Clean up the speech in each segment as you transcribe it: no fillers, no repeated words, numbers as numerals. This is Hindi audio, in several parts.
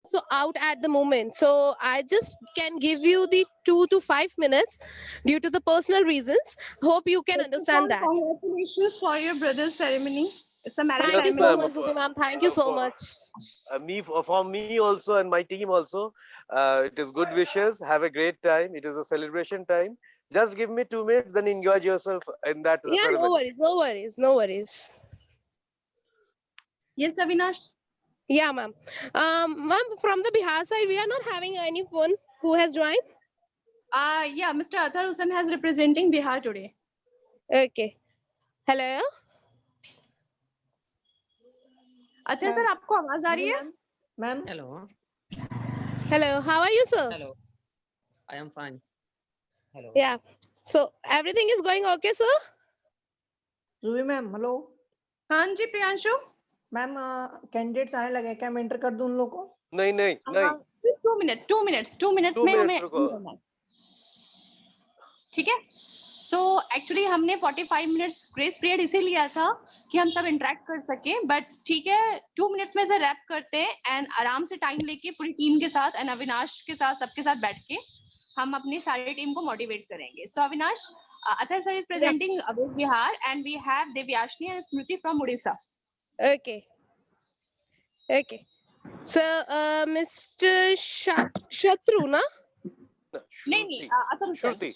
also out at the moment, so I just can give you the 2 to 5 minutes due to the personal reasons. Hope you can First of understand all, that. congratulations for your brother's ceremony. It's a marriage Thank you Yes, so ma'am. ceremony. much, Zubi ma'am. Thank you so much. For me also and my team also, it is good wishes. Have a great time. It is a celebration time. Just give me 2 minutes, then enjoy yourself in that Yeah, no ceremony. worries, no worries, no worries. Yes, Avinash. Yeah, ma'am. Ma'am, from the Bihar side, we are not having anyone who has joined. Yeah, Mr. Athar Hussain has representing Bihar today. Okay. Hello. Athar ma'am sir आपको आवाज आ जी रही है? Ma'am ma'am Hello. Hello. How are you, sir? Hello. I am fine. Hello. Yeah. So everything is going okay, sir? Juhi ma'am hello हाँ जी प्रियांशु. मैम कैंडिडेट्स आने लगे हैं, क्या मैं एंटर कर दूं उन लोगों को? नहीं नहीं नहीं, सिर्फ 2 मिनट्स 2 में हमें मिनट्स रुको. करना है. ठीक है. सो एक्चुअली हमने 45 मिनट्स ग्रेस पीरियड इसे लिया था कि हम सब इंटरेक्ट कर सके, बट ठीक है 2 मिनट्स में से रैप करते हैं एंड आराम से टाइम लेके पूरी टीम के साथ एंड अविनाश के साथ सबके साथ बैठ के हम अपनी सारी टीम को मोटिवेट करेंगे. So Avinash, Athar sir is Yeah. Presenting Bihar and we have Devyashani and Smriti from Orissa. Okay. Okay. So, Mr. Shatru, na? नहीं, Shruti. Athar Hussain. Shruti.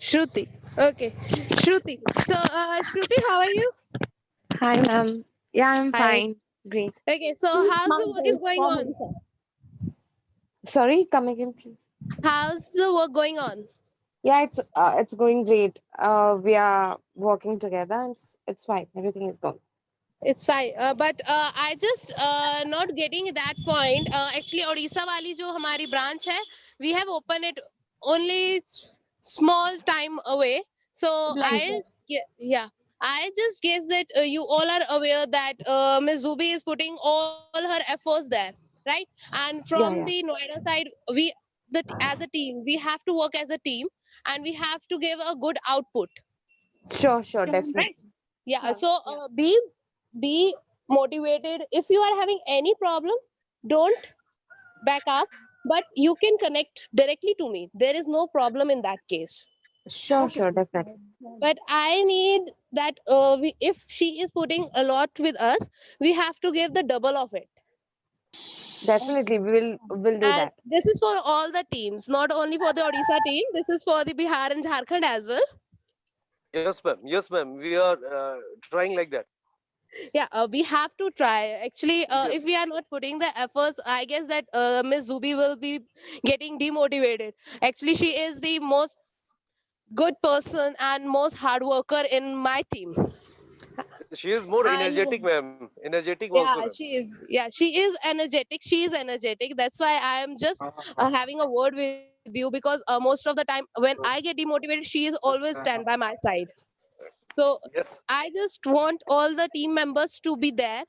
Shruti. Okay. Shruti. So, Shruti, how are you? Hi, ma'am. Yeah, I'm Hi. fine. Great. Okay. So, Two how's the smart work is girls going from on? Odisha. Sorry, come again, please. How's the work going on? Yeah, it's going great. We are working together, and it's fine. Everything is going. It's fine. But I just not getting that point. Actually, Odisha wali jo hamari branch hai, we have opened it only small time away. So Blanket. yeah, I just guess that you all are aware that Ms. Zubi is putting all her efforts there, right? And from Yeah, the yeah. Noida side, as a team, we have to work as a team, and we have to give a good output, Sure, right? definitely. Yeah. Sure. So be motivated. If you are having any problem, don't back up, but you can connect directly to me. There is no problem in that case. Okay. Sure, definitely. But I need that if she is putting a lot with us, we have to give the double of it. Definitely, we'll do And that. this is for all the teams, not only for the Odisha team. This is for the Bihar and Jharkhand as well. Yes, ma'am. Yes, ma'am. We are trying like that. Yeah, we have to try. Actually, if Yes. we are not putting the efforts, I guess that Miss Zubi will be getting demotivated. Actually, she is the most good person and most hard worker in my team. She is more I know. energetic, ma'am. Energetic also, Yeah, ma'am. she is. Yeah, she is energetic. She is energetic. That's why I am just having a word with you, because most of the time when I get demotivated, she is always stand by my side. So Yes. I just want all the team members to be there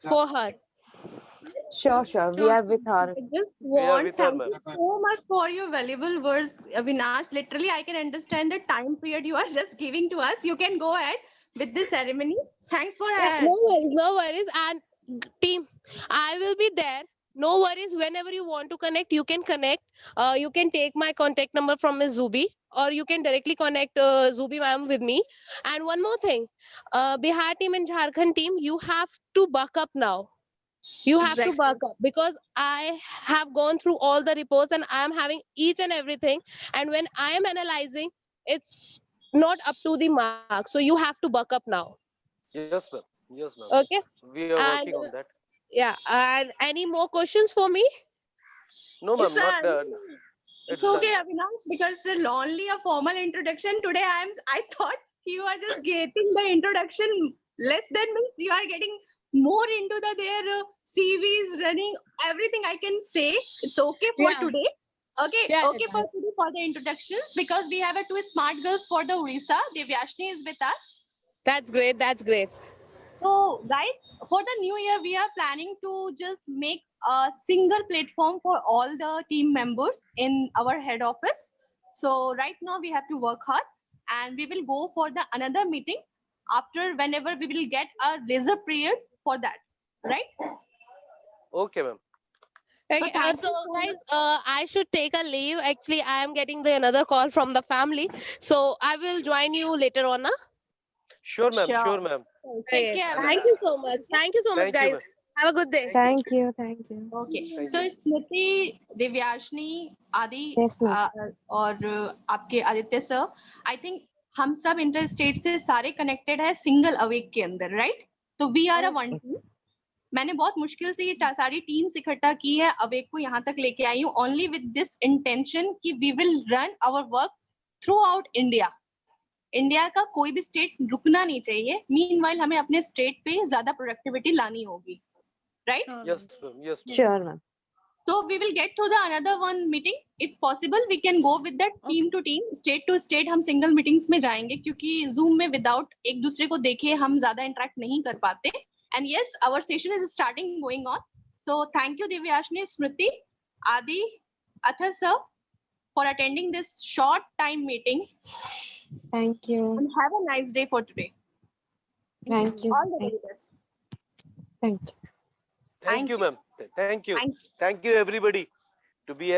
for her. Sure. We Sure, are sure. with So her. I just We are want, with her, thank ma'am. you so much for your valuable words, Avinash. Literally, I can understand the time period you are just giving to us. You can go ahead with this ceremony. Thanks for Yeah, no worries, no worries. And team, I will be there. No worries. Whenever you want to connect, you can connect. You can take my contact number from Ms. Zubi, or you can directly connect Zubi ma'am with me. And one more thing, Bihar team and Jharkhand team, you have to buck up now. You have to exactly. buck up, because I have gone through all the reports and I am having each and everything. And when I am analyzing, it's not up to the mark. So you have to buck up now. Yes, ma'am. Yes, ma'am. Okay. We are And working on that. yeah, and any more questions for me? No, It's ma'am. Not done. it's It's done. okay, Avinash, because it's only a formal introduction today. I thought you are just getting the introduction less than means you are getting more into their CVs running everything. I can say it's okay for Yeah, today. Okay, yeah, okay for today for the introductions, because we have a two smart girls for the Orissa. Devyashni is with us. that's great. That's great. So, guys, for the new year, we are planning to just make a single platform for all the team members in our head office. So, right now, we have to work hard, and we will go for the another meeting after whenever we will get a leisure period for that. Right? Okay, ma'am. Okay, thank so you so much. guys, I should take a leave. Actually, I am getting the another call from the family, so I will join you later on. Huh? Sure, ma'am. Sure. Sure, ma'am. Take Okay. care. And Thank you so much. Thank you so much, thank you, ma'am. guys. Have a good day. Thank you. Thank you. Okay. Thank So you. Smriti, Divyashni, Adi Yes, ma'am. और आपके आदित्य सर, आई थिंक हम सब इंटर स्टेट से सारे कनेक्टेड है सिंगल अवेक के अंदर, राइट? तो we are a one team. मैंने बहुत मुश्किल से ये सारी टीम्स इकट्ठा की है, अवेक को यहाँ तक लेके आई हूँ, ओनली विद दिस इंटेंशन कि we will run our work throughout India. India का कोई भी स्टेट रुकना नहीं चाहिए. मीनवाइल हमें अपने स्टेट पे ज्यादा प्रोडक्टिविटी लानी होगी, right? Yes, ma'am. Yes, ma'am. Sure, ma'am. So we will get through the another one meeting. If possible, we can go with that team to team, state to state. हम single meetings में जाएंगे क्योंकि Zoom में without एक दूसरे को देखे हम ज्यादा interact नहीं कर पाते. And yes, our session is starting going on. So thank you Divyashni, Smriti, Adi, Athar sir for attending this short time meeting. Thank you. And have a nice day for today. Thank you. All the very best. Thank you. Thank you, ma'am. Thank you. Thank Thank you, everybody, to be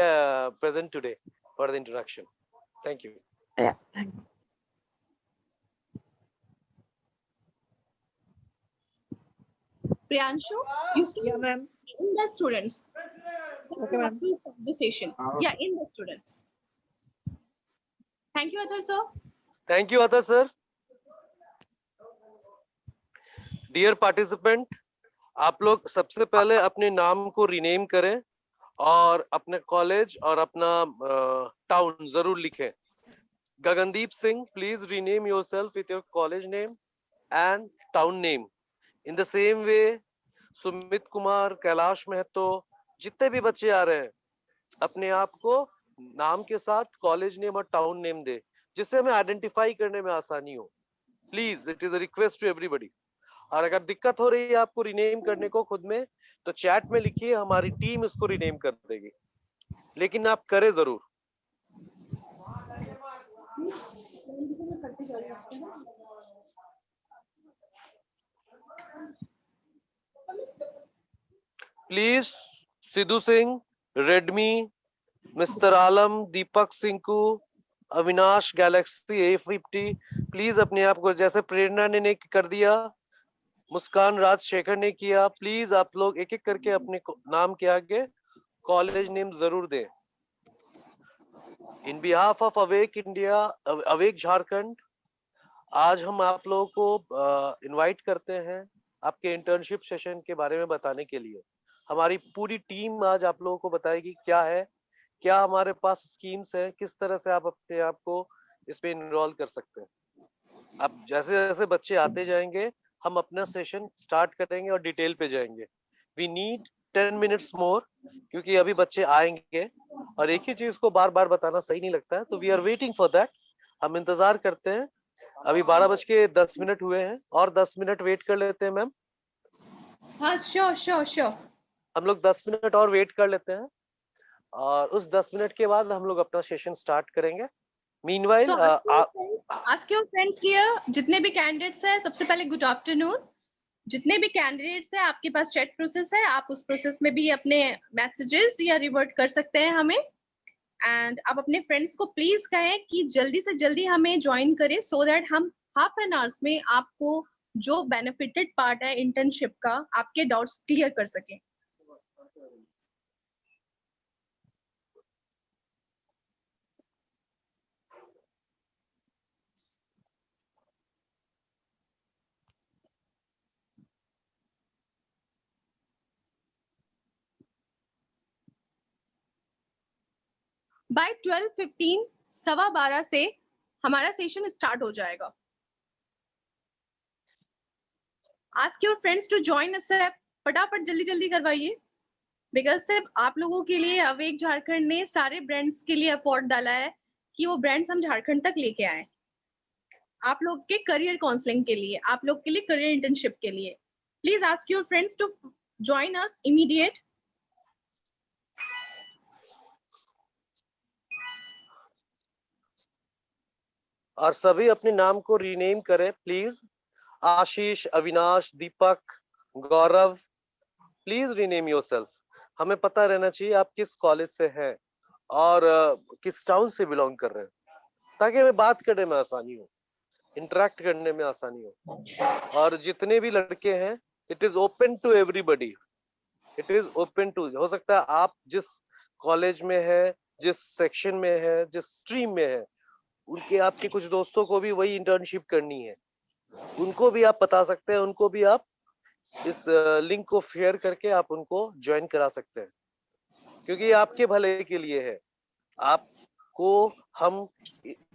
present today for the introduction. Thank you. Yeah. Thank you. Priyanshu, you can Yeah, ma'am. in the students. Okay, ma'am. The session. Yeah, in the students. Thank you, Athar sir. Thank you, Athar sir. Dear participant, आप लोग सबसे पहले अपने नाम को रिनेम करें और अपने कॉलेज और अपना टाउन जरूर लिखें. Gagandeep Singh, please rename yourself with your college name and town name. In the same way, Sumit Kumar, Kailash Mahato, जितने भी बच्चे आ रहे हैं, अपने आप को नाम के साथ कॉलेज नेम और टाउन नेम दे, जिससे हमें आइडेंटिफाई करने में आसानी हो. Please, it is a request to everybody. और अगर दिक्कत हो रही है आपको रिनेम करने को खुद में, तो चैट में लिखिए, हमारी टीम इसको रिनेम कर देगी, लेकिन आप करें जरूर. Please, Sidhu Singh, Redmi, mister Alam, Deepak Sinku, Avinash Galaxy A50, please अपने आप को, जैसे प्रेरणा ने कर दिया, मुस्कान राजशेखर ने किया, प्लीज आप लोग एक एक करके अपने नाम के आगे कॉलेज नेम जरूर दें. In behalf of Awake India, Awake Jharkhand, आज हम आप लोगों को इनवाइट करते हैं आपके इंटर्नशिप सेशन के बारे में बताने के लिए. हमारी पूरी टीम आज आप लोगों को बताएगी क्या है, क्या हमारे पास स्कीम्स है, किस तरह से आप अपने आप को इसमें इनरोल कर सकते हैं. अब जैसे जैसे बच्चे आते जाएंगे, हम अपना सेशन स्टार्ट करेंगे और डिटेल पे जाएंगे. वी नीड 10 मिनट्स मोर, क्योंकि अभी बच्चे आएंगे और एक ही चीज को बार बार बताना सही नहीं लगता है. तो we are waiting for that. हम इंतजार करते हैं. अभी 12:10 हुए हैं और 10 मिनट वेट कर लेते हैं मैम. हाँ, श्योर. हम लोग 10 मिनट और वेट कर लेते हैं और उस 10 मिनट के बाद हम लोग अपना सेशन स्टार्ट करेंगे. Meanwhile, ask your friends here, जितने भी कैंडिडेट्स हैं, सबसे पहले गुड आफ्टरनून. जितने भी कैंडिडेट्स हैं, आपके पास चैट प्रोसेस है, आप उस प्रोसेस में भी अपने मैसेजेस या रिवर्ट कर सकते हैं हमें. एंड आप अपने फ्रेंड्स को प्लीज कहें कि जल्दी से जल्दी हमें ज्वाइन करें, सो दैट हम हाफ एन आवर्स में आपको जो बेनिफिटेड पार्ट है इंटर्नशिप का, आपके डाउट्स क्लियर कर सकें. बाय 12:15, 12:15 से हमारा सेशन स्टार्ट हो जाएगा. Ask your friends to join us. फटाफट जल्दी करवाइए, बिकॉज सिर्फ आप लोगों के लिए अवेक झारखंड ने सारे ब्रांड्स के लिए एफर्ट डाला है कि वो ब्रांड्स हम झारखंड तक लेके आए, आप लोग के करियर काउंसलिंग के लिए, आप लोग के लिए करियर इंटर्नशिप के लिए. Please ask your friends to join us immediate. और सभी अपने नाम को रीनेम करें please. Ashish, Avinash, Deepak, Gaurav, please rename yourself. हमें पता रहना चाहिए आप किस कॉलेज से हैं और किस टाउन से बिलोंग कर रहे हैं, ताकि हमें बात करने में आसानी हो, इंटरेक्ट करने में आसानी हो। और जितने भी लड़के हैं, it is open to everybody, it is open to, हो सकता है आप जिस कॉलेज में है, जिस सेक्शन में है, जिस स्ट्रीम में है, उनके आपके कुछ दोस्तों को भी वही इंटर्नशिप करनी है, उनको भी आप बता सकते हैं, उनको भी आप इस लिंक को शेयर करके आप उनको ज्वाइन करा सकते हैं, क्योंकि ये आपके भले के लिए है। आपको हम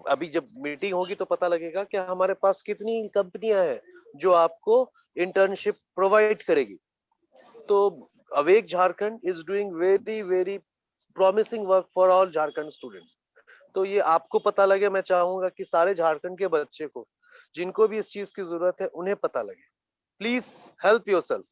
अभी जब मीटिंग होगी तो पता लगेगा कि हमारे पास कितनी कंपनियां हैं जो आपको इंटर्नशिप प्रोवाइड करेगी। तो awake Jharkhand is doing very very promising work for all Jharkhand students. तो ये आपको पता लगे, मैं चाहूंगा कि सारे झारखंड के बच्चे को, जिनको भी इस चीज की जरूरत है, उन्हें पता लगे। Please help yourself.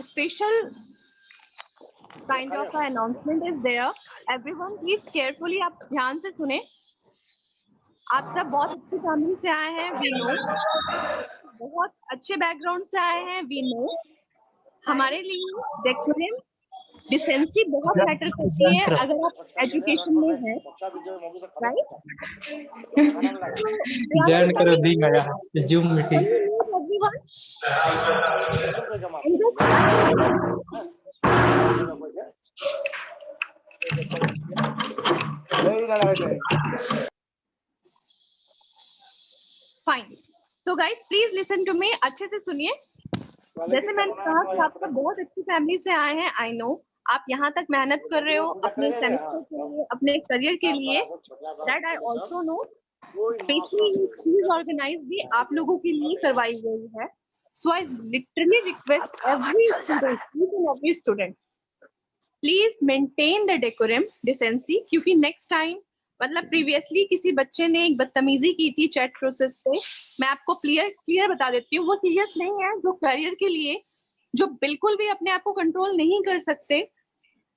Special kind of an announcement is there. Everyone, please carefully आप ध्यान से सुने। आप सब बहुत अच्छी फैमिली से आए हैं, वी नो, बहुत अच्छे बैकग्राउंड से आए हैं, वी नो। हमारे लिए डेकोरम, डिसेंसी बहुत मैटर करती है अगर आप एजुकेशन में हैं, राइट? ज्वाइन करो दी गया zoom meeting. Everyone, fine. So guys please listen to me, अच्छे से सुनिए। जैसे मैंने कहा कि आप सब बहुत अच्छी फैमिली से आए हैं, आई नो। आप यहाँ तक मेहनत कर रहे हो अपने सेमेस्टर के लिए, अपने करियर के लिए, that I also know. Specially ये चीज ऑर्गेनाइज भी आप लोगों के लिए करवाई गई है। So I literally request every student please maintain the decorum, decency, क्योंकि नेक्स्ट टाइम, मतलब प्रीवियसली किसी बच्चे ने एक बदतमीजी की थी चैट प्रोसेस पे, मैं आपको क्लियर बता देती हूँ, वो सीरियस नहीं है। जो करियर के लिए, जो बिल्कुल भी अपने आप को कंट्रोल नहीं कर सकते,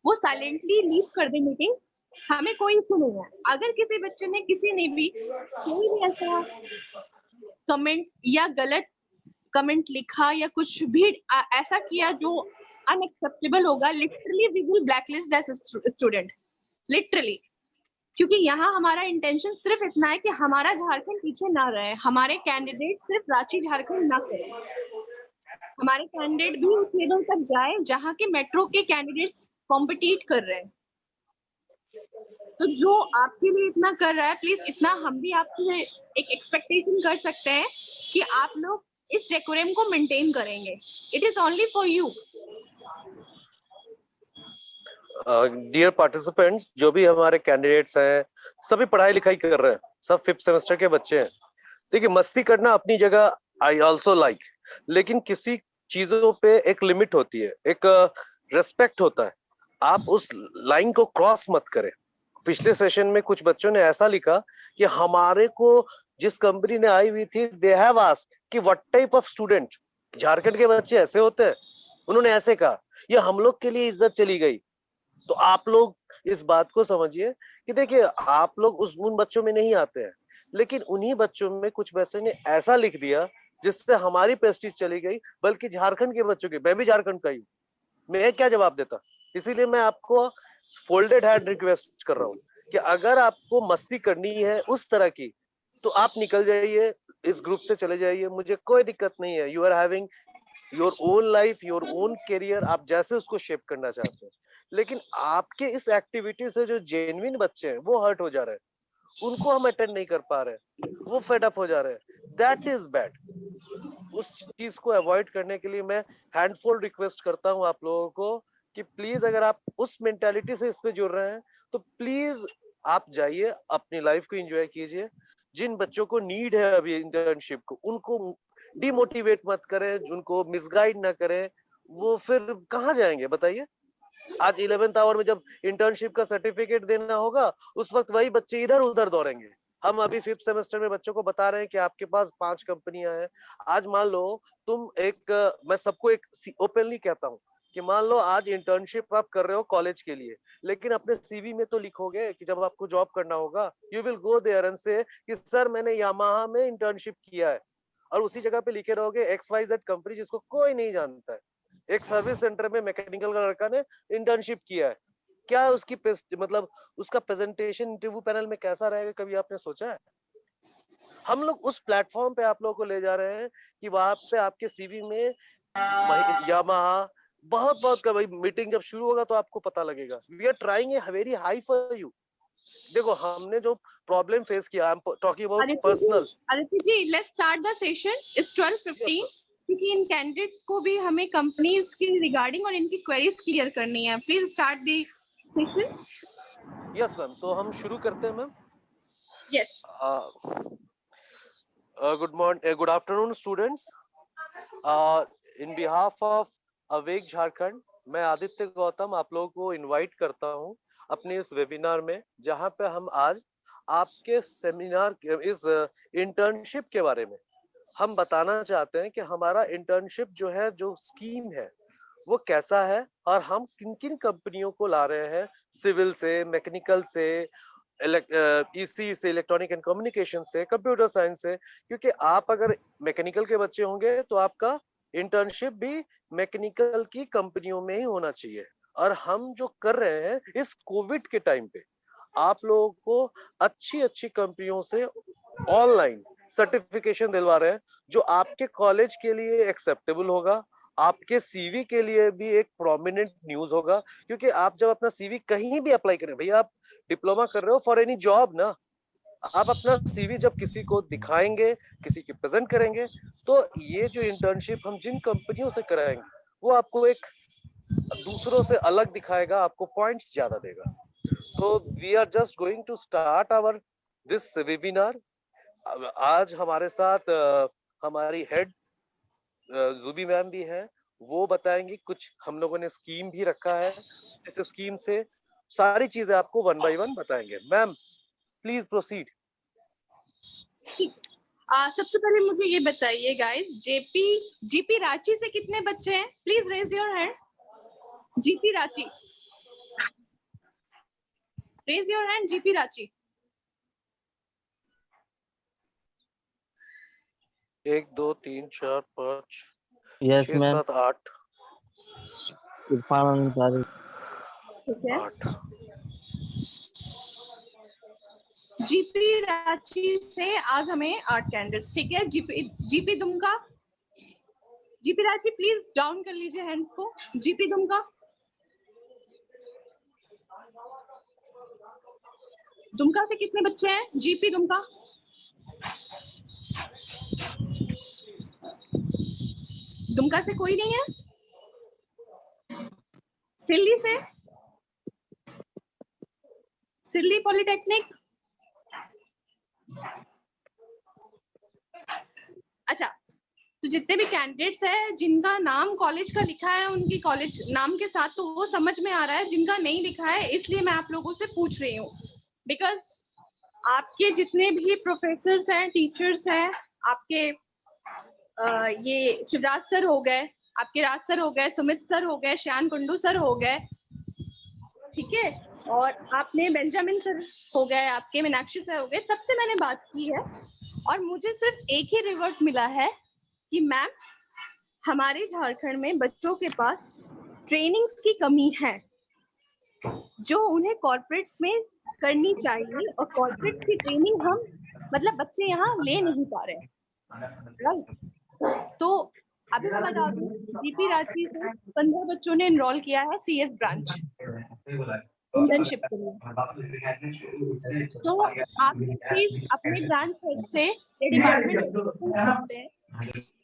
वो साइलेंटली लीव कर दे मीटिंग, हमें कोई इशू नहीं है। अगर किसी बच्चे ने, किसी ने भी कोई भी ऐसा कमेंट या गलत कमेंट लिखा या कुछ भी ऐसा किया जो अनएक्सेप्टेबल होगा, literally we will blacklist that student, literally. क्योंकि यहाँ हमारा इंटेंशन सिर्फ इतना है कि हमारा झारखंड पीछे ना रहे, हमारे कैंडिडेट सिर्फ रांची झारखंड ना करें, हमारे कैंडिडेट भी उस लेवल तक जाए जहाँ के मेट्रो के कैंडिडेट्स कॉम्पिटिट कर रहे हैं। तो जो आपके लिए इतना कर रहा है, प्लीज इतना हम भी आपसे एक एक्सपेक्टेशन कर सकते हैं कि आप लोग इस डेकोरम को मेंटेन करेंगे। It is only for you. Dear participants, जो भी हमारे कैंडिडेट्स हैं, सभी पढ़ाई लिखाई कर रहे हैं, सब 5th सेमेस्टर के बच्चे हैं। देखिए, मस्ती करना अपनी जगह आई ऑल्सो लाइक, लेकिन किसी चीजों पे एक लिमिट होती है, एक रेस्पेक्ट होता है। आप उस लाइन को क्रॉस मत करें। पिछले सेशन में कुछ बच्चों ने ऐसा लिखा कि हमारे को जिस कंपनी ने आई हुई थी, दे हैव आस्क्ड कि what type of student, Jharkhand के बच्चे ऐसे होते हैं, उन्होंने ऐसे कहा, ये हम लोग के लिए इज्जत चली गई। तो आप लोग इस बात को समझिए कि देखिए, आप लोग उन बच्चों में नहीं आते हैं, लेकिन उन्हीं बच्चों में कुछ बच्चे ने ऐसा लिख दिया जिससे हमारी प्रेस्टीज चली गई, बल्कि झारखंड के बच्चों की। मैं भी झारखंड का ही हूँ, मैं क्या जवाब देता। इसीलिए मैं आपको फोल्डेड हैंड रिक्वेस्ट कर रहा हूँ कि अगर आपको मस्ती करनी है उस तरह की, तो आप निकल जाइए, इस ग्रुप से चले जाइए, मुझे कोई दिक्कत नहीं है। You are having your own life, your own career, आप जैसे उसको शेप करना चाहते हैं। लेकिन आपके इस एक्टिविटी से जो जेन्युइन बच्चे हैं वो हर्ट हो जा रहे हैं, उनको हम अटेंड नहीं कर पा रहे, वो फेड अप हो जा रहे हैं, दैट इज बैड। उस चीज को अवॉइड करने के लिए मैं हैंडफुल रिक्वेस्ट करता हूं आप लोगों को कि प्लीज, अगर आप उस मेंटालिटी से इस पे जुड़ रहे हैं, तो प्लीज आप जाइए, अपनी लाइफ को एंजॉय कीजिए। जिन बच्चों को नीड है अभी इंटर्नशिप को, उनको डिमोटिवेट मत करें, उनको मिसगाइड ना करें, वो फिर कहाँ जाएंगे बताइए। आज 11th आवर में जब इंटर्नशिप का सर्टिफिकेट देना होगा, उस वक्त वही बच्चे इधर उधर दौड़ेंगे। हम अभी 5th सेमेस्टर में बच्चों को बता रहे हैं कि आपके पास 5 कंपनियां हैं। आज मान लो तुम मैं सबको एक ओपनली कहता हूँ कि मान लो आज इंटर्नशिप आप कर रहे हो कॉलेज के लिए, लेकिन अपने सीवी में तो लिखोगे कि जब आपको जॉब करना होगा, you will go there and say कि सर मैंने यामाहा में इंटर्नशिप किया है, और उसी जगह पे लिखे रहोगे XYZ कंपनी जिसको कोई नहीं जानता है, एक सर्विस सेंटर में मैकेनिकल का लड़का ने इंटर्नशिप किया है। क्या उसकी मतलब उसका प्रेजेंटेशन इंटरव्यू पैनल में कैसा रहेगा, कभी आपने सोचा है? हम लोग उस प्लेटफॉर्म पे आप लोगों को ले जा रहे हैं कि वहां पे आपके सीवी में यामाहा बहुत का भाई, मीटिंग जब शुरू होगा तो आपको पता लगेगा। We are trying a very high for you. देखो हमने जो प्रॉब्लम फेस किया, I am talking about personal. Aditya ji, let's start the session. It's 12:15, क्योंकि इन कैंडिडेट्स को भी हमें कंपनीज की रिगार्डिंग और इनकी क्वेरीज क्लियर करनी है। Please start the session. Yes ma'am, तो हम शुरू करते हैं ma'am. Yes. Good afternoon students. In behalf of awake Jharkhand, मैं आदित्य गौतम आप लोगों को इनवाइट करता हूं अपने इस वेबिनार में, जहां पे हम आज आपके सेमिनार इस इंटर्नशिप के बारे में हम बताना चाहते हैं कि हमारा इंटर्नशिप जो है, जो स्कीम है वो कैसा है, और हम किन किन कंपनियों को ला रहे हैं, सिविल से, मैकेनिकल से, ईसी से, इलेक्ट्रॉनिक एंड कम्युनिकेशन से, कंप्यूटर साइंस से। क्योंकि आप अगर मैकेनिकल के बच्चे होंगे तो आपका इंटर्नशिप भी मैकेनिकल की कंपनियों में ही होना चाहिए। और हम जो कर रहे हैं इस कोविड के टाइम पे, आप लोगों को अच्छी अच्छी कंपनियों से ऑनलाइन सर्टिफिकेशन दिलवा रहे हैं, जो आपके कॉलेज के लिए एक्सेप्टेबल होगा, आपके सीवी के लिए भी एक प्रोमिनेंट न्यूज होगा। क्योंकि आप जब अपना सीवी कहीं भी अप्लाई करें, भैया आप डिप्लोमा कर रहे हो फॉर एनी जॉब ना, आप अपना सीवी जब किसी को दिखाएंगे, किसी की प्रेजेंट करेंगे, तो ये जो इंटर्नशिप हम जिन कंपनियों से कराएंगे वो आपको एक दूसरों से अलग दिखाएगा, आपको पॉइंट्स ज्यादा देगा। तो we are just going to start our this webinar. आज हमारे साथ हमारी हेड जुबी मैम भी है, वो बताएंगी कुछ। हम लोगों ने स्कीम भी रखा है, इस स्कीम से सारी चीजें आपको 1 by 1 बताएंगे। Ma'am please proceed. सबसे पहले मुझे ये बताइए गाइस, जीपी रांची से कितने बच्चे हैं? Please raise your hand. GP Ranchi, raise your hand. GP Ranchi. 1 2 3 4 5 Yes, 6 ma'am. 7 8 Irfan Ansari. ठीक है। 8। जीपी रांची से आज हमें 8 कैंडिडेट्स, ठीक है। GP Dumka, GP Ranchi please down कर लीजिए हैंड्स को। जीपी दुमका, दुमका से कितने बच्चे हैं? जीपी दुमका, दुमका से कोई नहीं है। सिल्ली से, सिल्ली पॉलिटेक्निक। अच्छा, तो जितने भी कैंडिडेट्स हैं जिनका नाम कॉलेज का लिखा है, उनकी कॉलेज नाम के साथ तो वो समझ में आ रहा है, जिनका नहीं लिखा है इसलिए मैं आप लोगों से पूछ रही हूँ। बिकॉज आपके जितने भी प्रोफेसर्स हैं, टीचर्स हैं, आपके ये शिवराज सर हो गए, आपके राज सर हो गए, सुमित सर हो गए, श्यान कुंडू सर हो गए, ठीक है, और आपने बेंजामिन सर हो गए, आपके मीनाक्षी सर हो गए, सबसे मैंने बात की है और मुझे सिर्फ एक ही रिवर्ट मिला है कि मैम हमारे झारखंड में बच्चों के पास ट्रेनिंग्स की कमी है जो उन्हें कॉर्पोरेट में करनी चाहिए, और कॉर्पोरेट की ट्रेनिंग हम मतलब बच्चे यहाँ ले नहीं पा रहे हैं, राइट। तो अभी मैं बता दूं, जीपी रांची से 15 बच्चों ने एनरोल किया है सीएस ब्रांच इंटर्नशिप के लिए। तो आप प्लीज अपने ब्रांच हेड से या डिपार्टमेंट पूछ सकते हैं,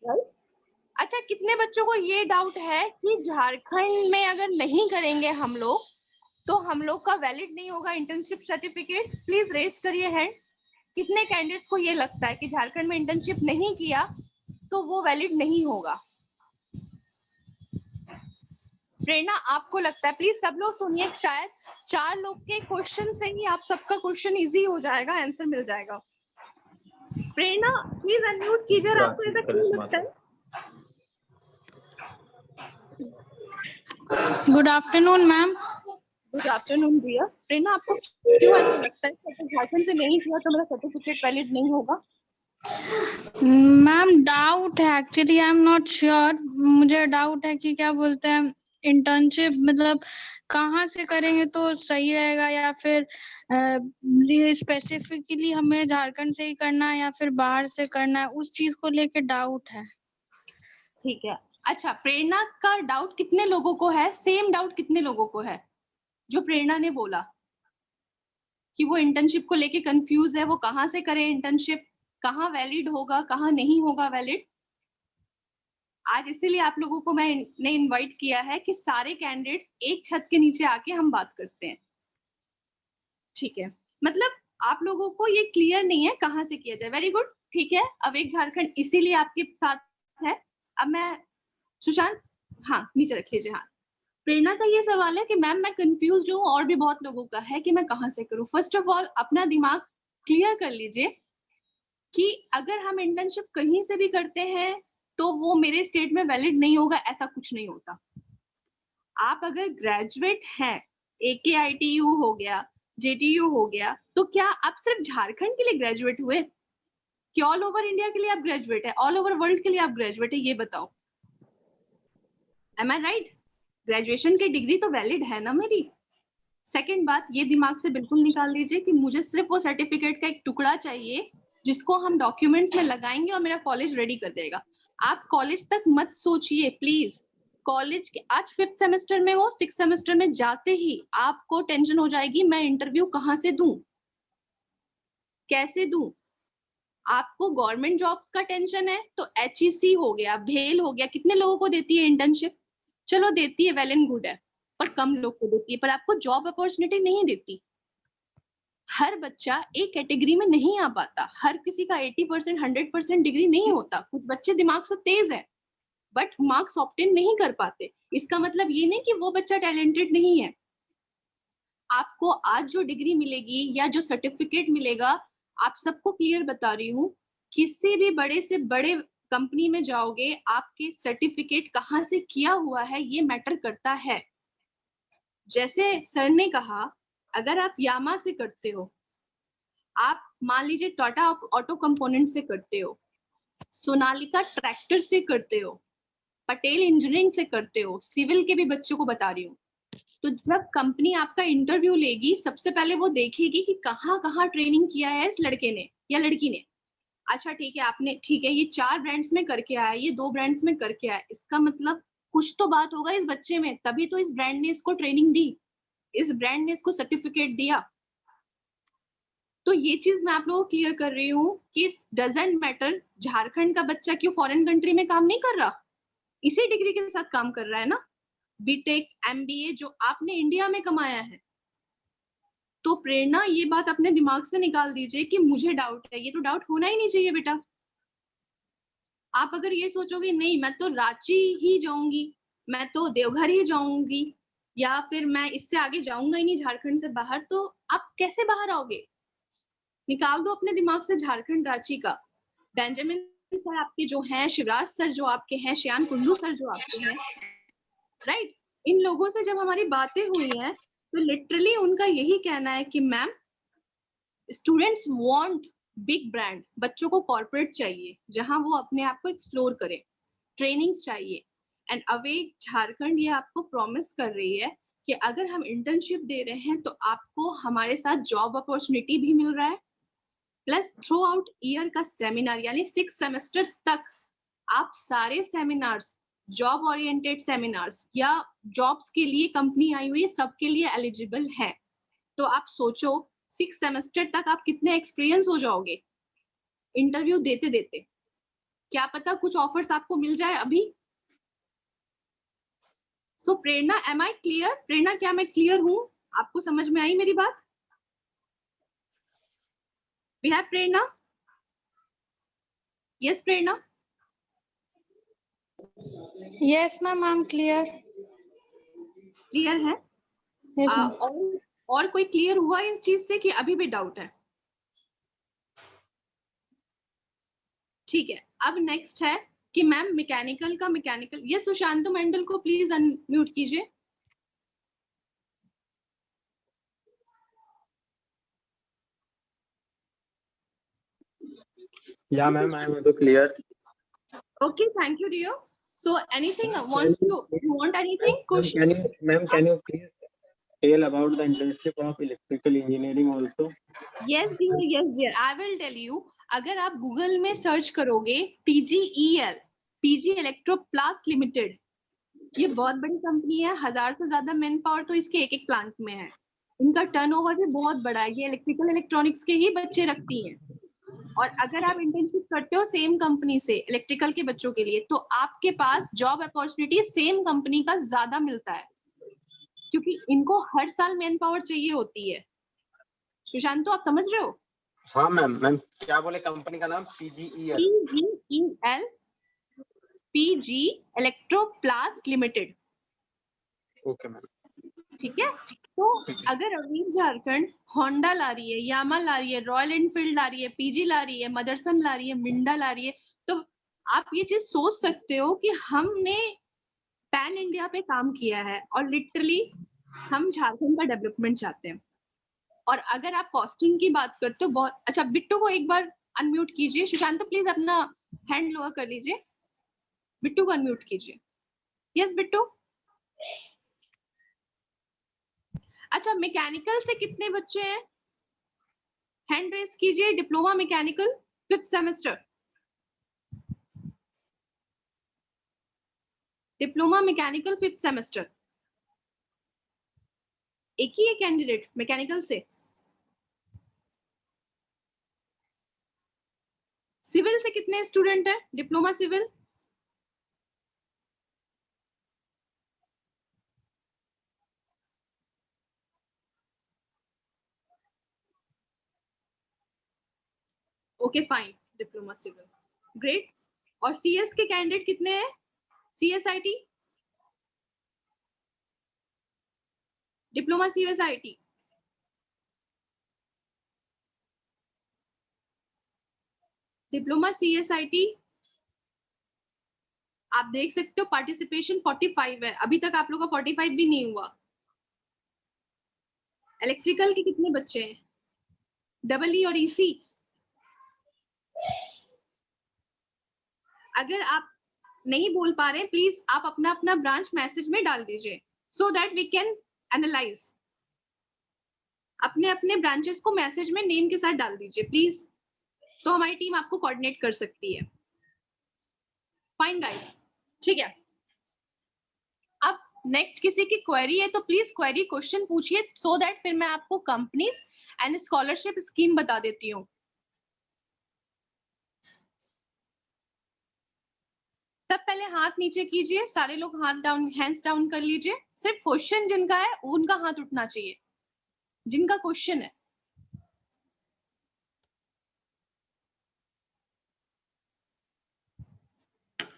राइट। अच्छा, कितने बच्चों को ये डाउट है कि झारखंड में अगर नहीं करेंगे हम लोग तो हम लोग का वैलिड नहीं होगा इंटर्नशिप सर्टिफिकेट? प्लीज रेज करिए हैंड। कितने कैंडिडेट्स को ये लगता है कि झारखंड में इंटर्नशिप नहीं किया तो वो वैलिड नहीं होगा? प्रेरणा आपको लगता है, प्लीज सब लोग सुनिए, शायद 4 लोग के क्वेश्चन से ही आप सबका क्वेश्चन इजी हो जाएगा, आंसर मिल जाएगा। प्रेरणा प्लीज अनम्यूट कीजिए, और आपको ऐसा क्यों लगता है? Good afternoon ma'am. Good afternoon भैया। प्रेरणा आपको क्यों ऐसा लगता है कि झारखंड से नहीं किया तो मेरा सर्टिफिकेट वैलिड नहीं होगा? मैम डाउट है actually, I am not sure. मुझे डाउट है कि क्या बोलते हैं इंटर्नशिप मतलब कहाँ से करेंगे तो सही रहेगा, या फिर स्पेसिफिकली हमें झारखंड से ही करना है या फिर बाहर से करना है, उस चीज को लेके डाउट है। ठीक है। अच्छा, प्रेरणा का डाउट कितने लोगों को है? सेम डाउट कितने लोगों को है जो प्रेरणा ने बोला कि वो इंटर्नशिप को लेके कंफ्यूज है, वो कहाँ से करे इंटर्नशिप, कहाँ वैलिड होगा, कहाँ नहीं होगा वैलिड? आज इसीलिए आप लोगों को मैंने इनवाइट किया है कि सारे कैंडिडेट्स एक छत के नीचे आके हम बात करते हैं। ठीक है, मतलब आप लोगों को ये क्लियर नहीं है कहाँ से किया जाए। वेरी गुड, ठीक है। अब एक झारखंड इसीलिए आपके साथ है। अब मैं सुशांत, हाँ नीचे रख लीजिए। हाँ, प्रेरणा का ये सवाल है कि मैम मैं कंफ्यूज हूँ, और भी बहुत लोगों का है कि मैं कहाँ से करूँ। फर्स्ट ऑफ ऑल अपना दिमाग क्लियर कर लीजिए कि अगर हम इंटर्नशिप कहीं से भी करते हैं तो वो मेरे स्टेट में वैलिड नहीं होगा, ऐसा कुछ नहीं होता। आप अगर ग्रेजुएट हैं, AKITU हो गया, JTU हो गया, तो क्या आप सिर्फ झारखंड के लिए ग्रेजुएट हुए कि ऑल ओवर इंडिया के लिए आप ग्रेजुएट है, ऑल ओवर वर्ल्ड के लिए आप ग्रेजुएट है? ये बताओ, एम आई राइट? ग्रेजुएशन की डिग्री तो वैलिड है ना मेरी। सेकंड बात, ये दिमाग से बिल्कुल निकाल दीजिए कि मुझे सिर्फ वो सर्टिफिकेट का एक टुकड़ा चाहिए जिसको हम डॉक्यूमेंट्स में लगाएंगे और मेरा कॉलेज रेडी कर देगा। आप कॉलेज तक मत सोचिए प्लीज। कॉलेज के आज 5th सेमेस्टर में हो, 6th सेमेस्टर में जाते ही आपको टेंशन हो जाएगी, मैं इंटरव्यू कहाँ से दूं, कैसे दूं। आपको गवर्नमेंट जॉब्स का टेंशन है तो HEC हो गया, भेल हो गया, कितने लोगों को देती है इंटर्नशिप? चलो देती है, वेल एंड गुड है, पर कम लोग को देती है, पर आपको जॉब अपॉर्चुनिटी नहीं देती। हर बच्चा एक कैटेगरी में नहीं आ पाता, हर किसी का 80% 100% डिग्री नहीं होता। कुछ बच्चे दिमाग से तेज है बट मार्क्स ऑब्टेन नहीं कर पाते। इसका मतलब ये नहीं कि वो बच्चा टैलेंटेड नहीं है। आपको आज जो डिग्री मिलेगी या जो सर्टिफिकेट मिलेगा, आप सबको क्लियर बता रही हूँ, किसी भी बड़े से बड़े कंपनी में जाओगे, आपके सर्टिफिकेट कहाँ से किया हुआ है ये मैटर करता है। जैसे सर ने कहा, अगर आप यामा से करते हो, आप मान लीजिए टाटा ऑटो कंपोनेंट से करते हो, सोनालिका ट्रैक्टर से करते हो, पटेल इंजीनियरिंग से करते हो, सिविल के भी बच्चों को बता रही हूँ, तो जब कंपनी आपका इंटरव्यू लेगी, सबसे पहले वो देखेगी कि कहाँ कहाँ ट्रेनिंग किया है इस लड़के ने या लड़की ने। अच्छा ठीक है, आपने ठीक है ये 4 ब्रांड्स में करके आया, ये 2 ब्रांड्स में करके आया, इसका मतलब कुछ तो बात होगा इस बच्चे में, तभी तो इस ब्रांड ने इसको ट्रेनिंग दी, इस ब्रांड ने इसको सर्टिफिकेट दिया। तो ये चीज मैं आप लोगों को क्लियर कर रही हूँ कि डजेंट मैटर झारखंड का बच्चा क्यों फॉरेन कंट्री में काम नहीं कर रहा, इसी डिग्री के साथ काम कर रहा है ना। बीटेक MBA जो आपने इंडिया में कमाया है। तो प्रेरणा ये बात अपने दिमाग से निकाल दीजिए कि मुझे डाउट है, ये तो डाउट होना ही नहीं चाहिए बेटा। आप अगर ये सोचोगे नहीं मैं तो रांची ही जाऊंगी, मैं तो देवघर ही जाऊंगी, या फिर मैं इससे आगे जाऊंगा ही नहीं झारखंड से बाहर, तो आप कैसे बाहर आओगे? निकाल दो अपने दिमाग से झारखंड रांची का। बेंजामिन सर आपके जो हैं, शिवराज सर जो आपके हैं, श्याम कुंडू सर जो आपके हैं, राइट, इन लोगों से जब हमारी बातें हुई हैं तो लिटरली उनका यही कहना है कि ma'am students want big brand, बच्चों को कॉर्पोरेट चाहिए जहां वो अपने आप को एक्सप्लोर करें, ट्रेनिंग्स चाहिए। एंड अवेक झारखंड ये आपको प्रॉमिस कर रही है कि अगर हम इंटर्नशिप दे रहे हैं तो आपको हमारे साथ जॉब अपॉर्चुनिटी भी मिल रहा है, प्लस थ्रू आउट ईयर का सेमिनार, यानी 6 सेमेस्टर तक आप सारे सेमिनार्स, जॉब ओरिएंटेड सेमिनार्स या जॉब्स के लिए कंपनी आई हुई है, सबके लिए एलिजिबल है। तो आप सोचो 6 सेमेस्टर तक आप कितने एक्सपीरियंस हो जाओगे इंटरव्यू देते देते। क्या पता कुछ ऑफर्स आपको मिल जाए अभी। सो प्रेरणा, एम आई क्लियर? प्रेरणा क्या मैं क्लियर हूँ? आपको समझ में आई मेरी बात? We have Prerna? Yes Prerna? Yes ma'am, I am clear. Clear है? Yes, ma'am. और कोई क्लियर हुआ इस चीज से कि अभी भी डाउट है? ठीक है, अब नेक्स्ट है कि मैम मैकेनिकल ये सुशांतु मंडल को प्लीज अनम्यूट कीजिए। Yeah, ma'am, I am also clear. Okay, thank you, dear. So anything you want anything? Question? Can you please tell about the internship of electrical engineering also? Yes, dear. I will tell you. अगर आप गूगल में सर्च करोगे PGEL, PG Electroplast Limited, ये बहुत बड़ी कंपनी है, 1000 से ज्यादा मैन पावर तो इसके एक प्लांट में है। इनका टर्नओवर भी बहुत बड़ा है, ये इलेक्ट्रिकल इलेक्ट्रॉनिक्स के ही बच्चे रखती हैं। और अगर आप इंटर्नशिप करते हो सेम कंपनी से इलेक्ट्रिकल के बच्चों के लिए, तो आपके पास जॉब अपॉर्चुनिटी सेम कंपनी का ज्यादा मिलता है, क्योंकि इनको हर साल मैन पावर चाहिए होती है। सुशांत, तो आप समझ रहे हो? हाँ मैम क्या बोले कंपनी का नाम? PGEL। PGEL, PG Electroplast limited. Okay ma'am, ठीक है। तो अगर अवीर झारखंड होंडा ला रही है, यामा ला रही है, रॉयल एनफील्ड ला रही है, PG ला रही है, मदरसन ला रही है, मिंडा ला रही है, तो आप ये चीज सोच सकते हो कि हमने पैन इंडिया पे काम किया है और लिटरली हम झारखंड का डेवलपमेंट चाहते हैं। और अगर आप कॉस्टिंग की बात करते हो, बहुत अच्छा। बिट्टू को एक बार अनम्यूट कीजिए। सुशांत, प्लीज अपना हैंड लोअर कर लीजिए, बिट्टू को अनम्यूट कीजिए। यस बिट्टू। अच्छा, मैकेनिकल से कितने बच्चे हैं? हैंड रेस कीजिए। Diploma mechanical 5th semester, diploma mechanical 5th semester. एक ही है कैंडिडेट मैकेनिकल से। सिविल से कितने स्टूडेंट है? Diploma civil. Okay fine, diploma civil, great. और CS के कैंडिडेट कितने हैं? CSIT, diploma CSIT। Diploma CSIT आप देख सकते हो पार्टिसिपेशन 45 है, अभी तक आप लोग का 45 भी नहीं हुआ। इलेक्ट्रिकल के कितने बच्चे हैं? EE और EC। अगर आप नहीं बोल पा रहे, प्लीज आप अपना अपना ब्रांच मैसेज में डाल दीजिए, so that we can analyse. अपने अपने ब्रांचेस को मैसेज में नेम के साथ डाल दीजिए प्लीज, तो हमारी टीम आपको कोऑर्डिनेट कर सकती है। फाइन गाइस, ठीक है। अब नेक्स्ट किसी की क्वेरी है तो प्लीज क्वेरी क्वेश्चन पूछिए, सो दैट फिर मैं आपको कंपनीज एंड स्कॉलरशिप स्कीम बता देती हूँ। सब पहले हाथ नीचे कीजिए, सारे लोग हाथ डाउन, हैंड्स डाउन कर लीजिए। सिर्फ क्वेश्चन जिनका है उनका हाथ उठना चाहिए, जिनका क्वेश्चन है।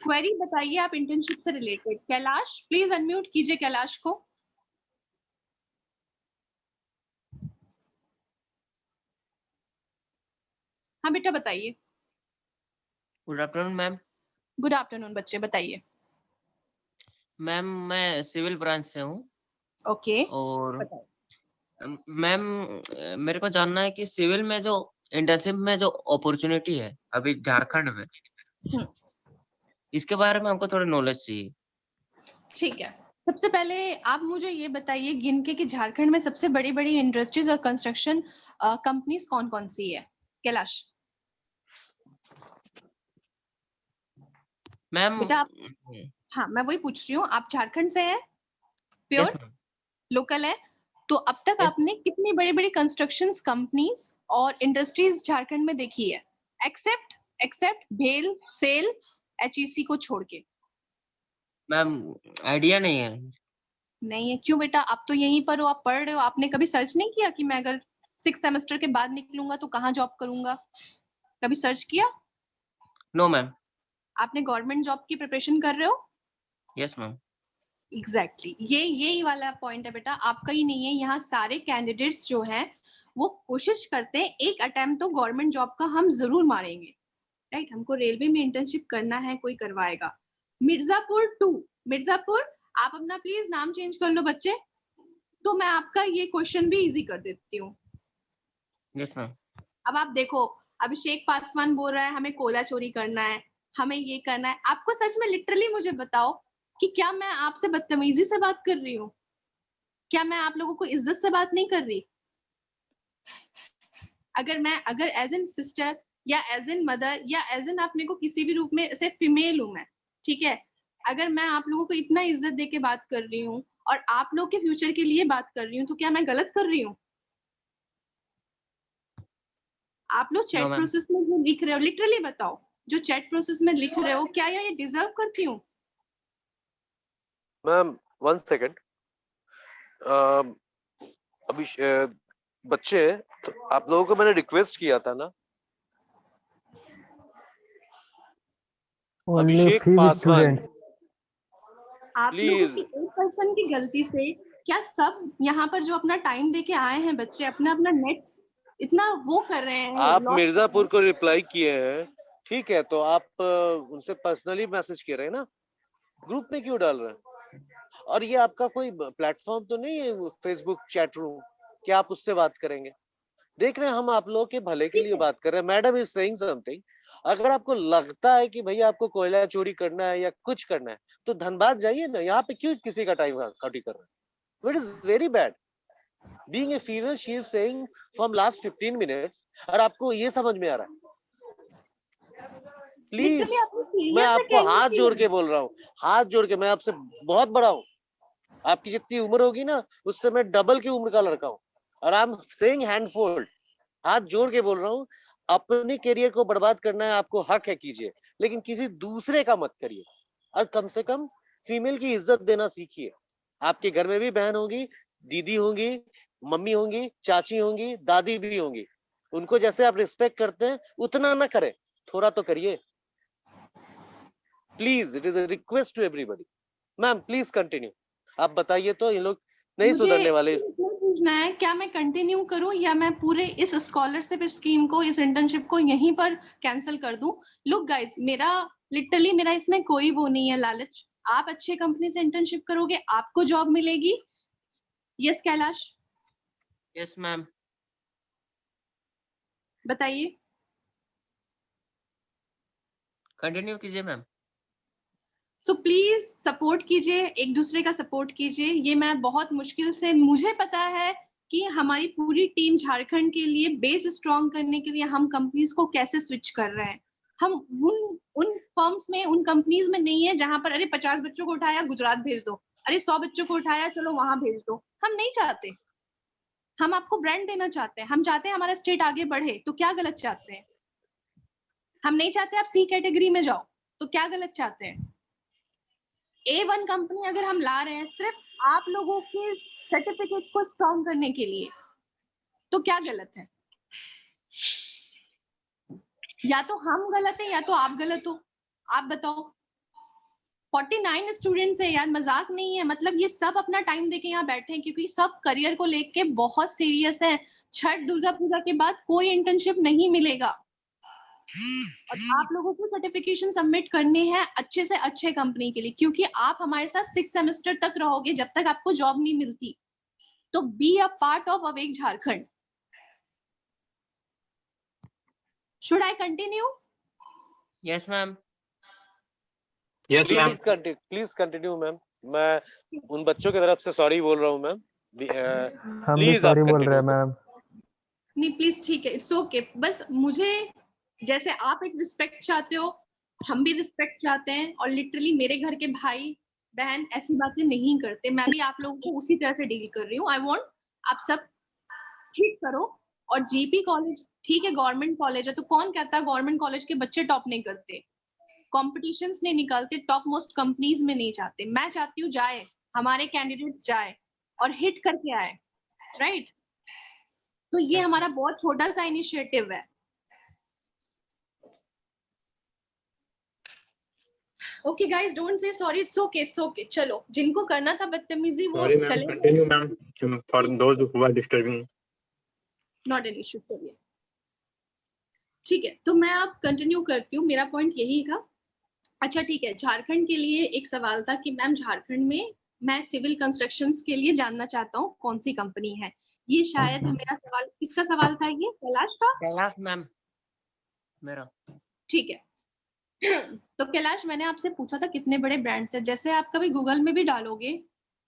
क्वेरी बताइए आप इंटर्नशिप से रिलेटेड। कैलाश, प्लीज अनम्यूट कीजिए कैलाश को। हाँ बेटा बताइए। Good afternoon ma'am. Good afternoon बच्चे, बताइए। मैम मैं सिविल ब्रांच से हूँ। ओके, और मैम मेरे को जानना है कि सिविल में जो इंटर्नशिप में जो अपॉर्चुनिटी है अभी झारखंड में, इसके बारे में हमको थोड़ी नॉलेज चाहिए। ठीक है। सबसे पहले आप मुझे ये बताइए गिन के कि झारखंड में सबसे बड़ी बड़ी इंडस्ट्रीज और कंस्ट्रक्शन कंपनीज कौन कौन सी है? कैलाश। मैम बेटा हाँ, मैं वही पूछ रही हूँ, आप झारखंड से हैं? प्योर लोकल है? तो अब तक आपने कितनी बड़ी बड़ी कंस्ट्रक्शन कंपनीज और इंडस्ट्रीज झारखंड में देखी है? एक्सेप्ट भेल, सेल, HEC को छोड़ के। मैम आइडिया नहीं है। नहीं है? क्यों बेटा, आप तो यहीं पर हो, आप पढ़ रहे हो, आपने कभी सर्च नहीं किया कि मैं अगर 6 सेमेस्टर के बाद निकलूंगा तो कहाँ जॉब करूंगा? कभी सर्च किया? No ma'am. आपने गवर्नमेंट जॉब की प्रिपरेशन कर रहे हो? Yes ma'am. एग्जैक्टली यही वाला पॉइंट है बेटा, आपका ही नहीं है। यहाँ सारे कैंडिडेट्स जो हैं वो कोशिश करते हैं एक अटेम्प्ट तो गवर्नमेंट जॉब का हम जरूर मारेंगे, राइट। हमको रेलवे में इंटर्नशिप करना है, कोई करवाएगा। मिर्जापुर 2, मिर्जापुर आप अपना प्लीज नाम चेंज कर लो बच्चे, तो मैं आपका ये क्वेश्चन भी इजी कर देती हूँ। Yes ma'am. अब आप देखो, अभिषेक पासवान बोल रहा है हमें कोयला चोरी करना है, हमें ये करना है। आपको सच में लिटरली मुझे बताओ कि क्या मैं आपसे बदतमीजी से बात कर रही हूँ? क्या मैं आप लोगों को इज्जत से बात नहीं कर रही? अगर एज एन सिस्टर या एज एन मदर या एज एन आप मेरे को किसी भी रूप में, ऐसे फीमेल हूं मैं, ठीक है, अगर मैं आप लोगों को इतना इज्जत दे के बात कर रही हूँ और आप लोग के फ्यूचर के लिए बात कर रही हूँ, तो क्या मैं गलत कर रही हूँ? आप लोग चैट ma'am. प्रोसेस में जो लिख रहे हो, लिटरली बताओ, जो चैट प्रोसेस में लिख रहे हो, क्या ये डिजर्व करती हूँ? मैम 1 सेकंड, अभी बच्चे, तो आप लोगों को मैंने रिक्वेस्ट किया था ना, अभिषेक पासवान, आप लोगों प्लीज। की एक पर्सन की गलती से क्या सब यहाँ पर जो अपना टाइम दे के आए हैं बच्चे, अपना अपना नेट इतना वो कर रहे हैं, आप loss कर मिर्जापुर रहे को रिप्लाई किए हैं, ठीक है, तो आप उनसे पर्सनली मैसेज किए रहे हैं ना, ग्रुप में क्यों डाल रहे हैं? और ये आपका कोई प्लेटफॉर्म तो नहीं है फेसबुक चैट रूम कि आप उससे बात करेंगे? देख रहे हैं हम आप लोगों के भले के ठीक लिए है। बात कर रहे हैं। मैडम इज सेइंग समथिंग, अगर आपको लगता है कि भैया आपको कोयला चोरी करना है या कुछ करना है तो धनबाद जाइए ना, यहाँ पे क्यों किसी का टाइम खर्च कर रहे हैं? It is very bad. Being a female she is saying from last 15 minutes, और आपको ये समझ में आ रहा है? प्लीज, Literally आपने मैं serious से आपको कहने हाथ की जोड़ है। के बोल रहा हूँ, हाथ जोड़ के, मैं आपसे बहुत बड़ा हूँ, आपकी जितनी उम्र होगी ना उससे मैं डबल की उम्र का लड़का हूँ, और आई एम सेइंग हैंडफोल्ड, हाथ जोड़ के बोल रहा हूँ, अपने करियर को बर्बाद करना है आपको हक है, कीजिए, लेकिन किसी दूसरे का मत करिए। और कम से कम फीमेल की इज्जत देना सीखिए। आपके घर में भी बहन होंगी, दीदी होंगी, मम्मी होंगी, चाची होंगी, दादी भी होंगी, उनको जैसे आप रिस्पेक्ट करते हैं उतना ना करें, थोड़ा तो करिए please. It is a request to everybody. Ma'am please continue, आप बताइए, तो ये लोग नहीं मुझे सुधरने वाले। इतना पूछना है, क्या मैं कंटिन्यू करूं या मैं पूरे इस स्कॉलरशिप स्कीम को, इस इंटर्नशिप को यहीं पर कैंसिल कर दूं? लुक गाइस, मेरा लिटरली मेरा इसमें कोई वो नहीं है लालच। आप अच्छे कंपनी से इंटर्नशिप करोगे, आपको जॉब मिलेगी। Yes Kailash, yes ma'am. बताइए। कंटिन्यू कीजिए मैम। सो प्लीज सपोर्ट कीजिए, एक दूसरे का सपोर्ट कीजिए। ये मैं बहुत मुश्किल से, मुझे पता है कि हमारी पूरी टीम झारखंड के लिए बेस स्ट्रॉन्ग करने के लिए हम कंपनीज को कैसे स्विच कर रहे हैं। हम उन फर्म्स में, उन कंपनीज में नहीं है जहां पर अरे 50 बच्चों को उठाया गुजरात भेज दो, अरे 100 बच्चों को उठाया चलो वहां भेज दो। हम नहीं चाहते, हम आपको ब्रांड देना चाहते हैं, हम चाहते हैं हमारा स्टेट आगे बढ़े। तो क्या गलत चाहते हैं? हम नहीं चाहते आप सी कैटेगरी में जाओ, तो क्या गलत चाहते हैं? A1 कंपनी अगर हम ला रहे हैं सिर्फ आप लोगों के सर्टिफिकेट को स्ट्रॉन्ग करने के लिए, तो क्या गलत है? या तो हम गलत है या तो आप गलत हो। आप बताओ। 49 स्टूडेंट्स है यार, मजाक नहीं है। मतलब ये सब अपना टाइम देके यहाँ बैठे हैं क्योंकि सब करियर को लेके बहुत सीरियस है। छठ दुर्गा पूजा के बाद कोई इंटर्नशिप नहीं मिलेगा, और आप लोगों को सर्टिफिकेशन सबमिट करने हैं अच्छे से अच्छे कंपनी के लिए, क्योंकि आप हमारे साथ 6 सेमेस्टर तक रहोगे जब तक आपको जॉब नहीं मिलती। तो be a part of awake Jharkhand. Should I continue? Yes ma'am. Yes ma'am. Please continue ma'am. मैं उन बच्चों की तरफ से सॉरी बोल रहा हूँ मैम, हम भी प्लीज आप सॉरी बोल रहे कंटिन्यू हैं मैम। नहीं प्लीज, ठीक है, इट्स ओके। बस मुझे जैसे आप एक रिस्पेक्ट चाहते हो, हम भी रिस्पेक्ट चाहते हैं। और लिटरली मेरे घर के भाई बहन ऐसी बातें नहीं करते, मैं भी आप लोगों को उसी तरह से डील कर रही हूँ। आई वांट आप सब ठीक करो। और जीपी कॉलेज ठीक है, गवर्नमेंट कॉलेज है, तो कौन कहता है गवर्नमेंट कॉलेज के बच्चे टॉप नहीं करते, कॉम्पिटिशन्स नहीं निकालते, टॉप मोस्ट कंपनीज में नहीं जाते? मैं चाहती हूँ जाए, हमारे कैंडिडेट्स जाए और हिट करके आए, राइट? तो ये हमारा बहुत छोटा सा इनिशिएटिव है। Okay guys, don't say sorry. It's okay. It's okay. चलो, जिनको करना था बदतमीजी वो Sorry, ma'am. चले. Continue, ma'am. For those who are disturbing. Not an issue. चलिए. ठीक है, तो मैं अब कंटिन्यू करती हूँ. मेरा पॉइंट यही था. अच्छा ठीक है, झारखंड के लिए एक सवाल था कि मैम झारखंड में मैं सिविल कंस्ट्रक्शंस के लिए जानना चाहता हूँ कौन सी कंपनी है. ये शायद मेरा सवाल, किसका सवाल था ये? कैलाश का? कैलाश मैम मेरा. ठीक है. तो कैलाश, मैंने आपसे पूछा था कितने बड़े ब्रांड्स हैं. जैसे आप कभी गूगल में भी डालोगे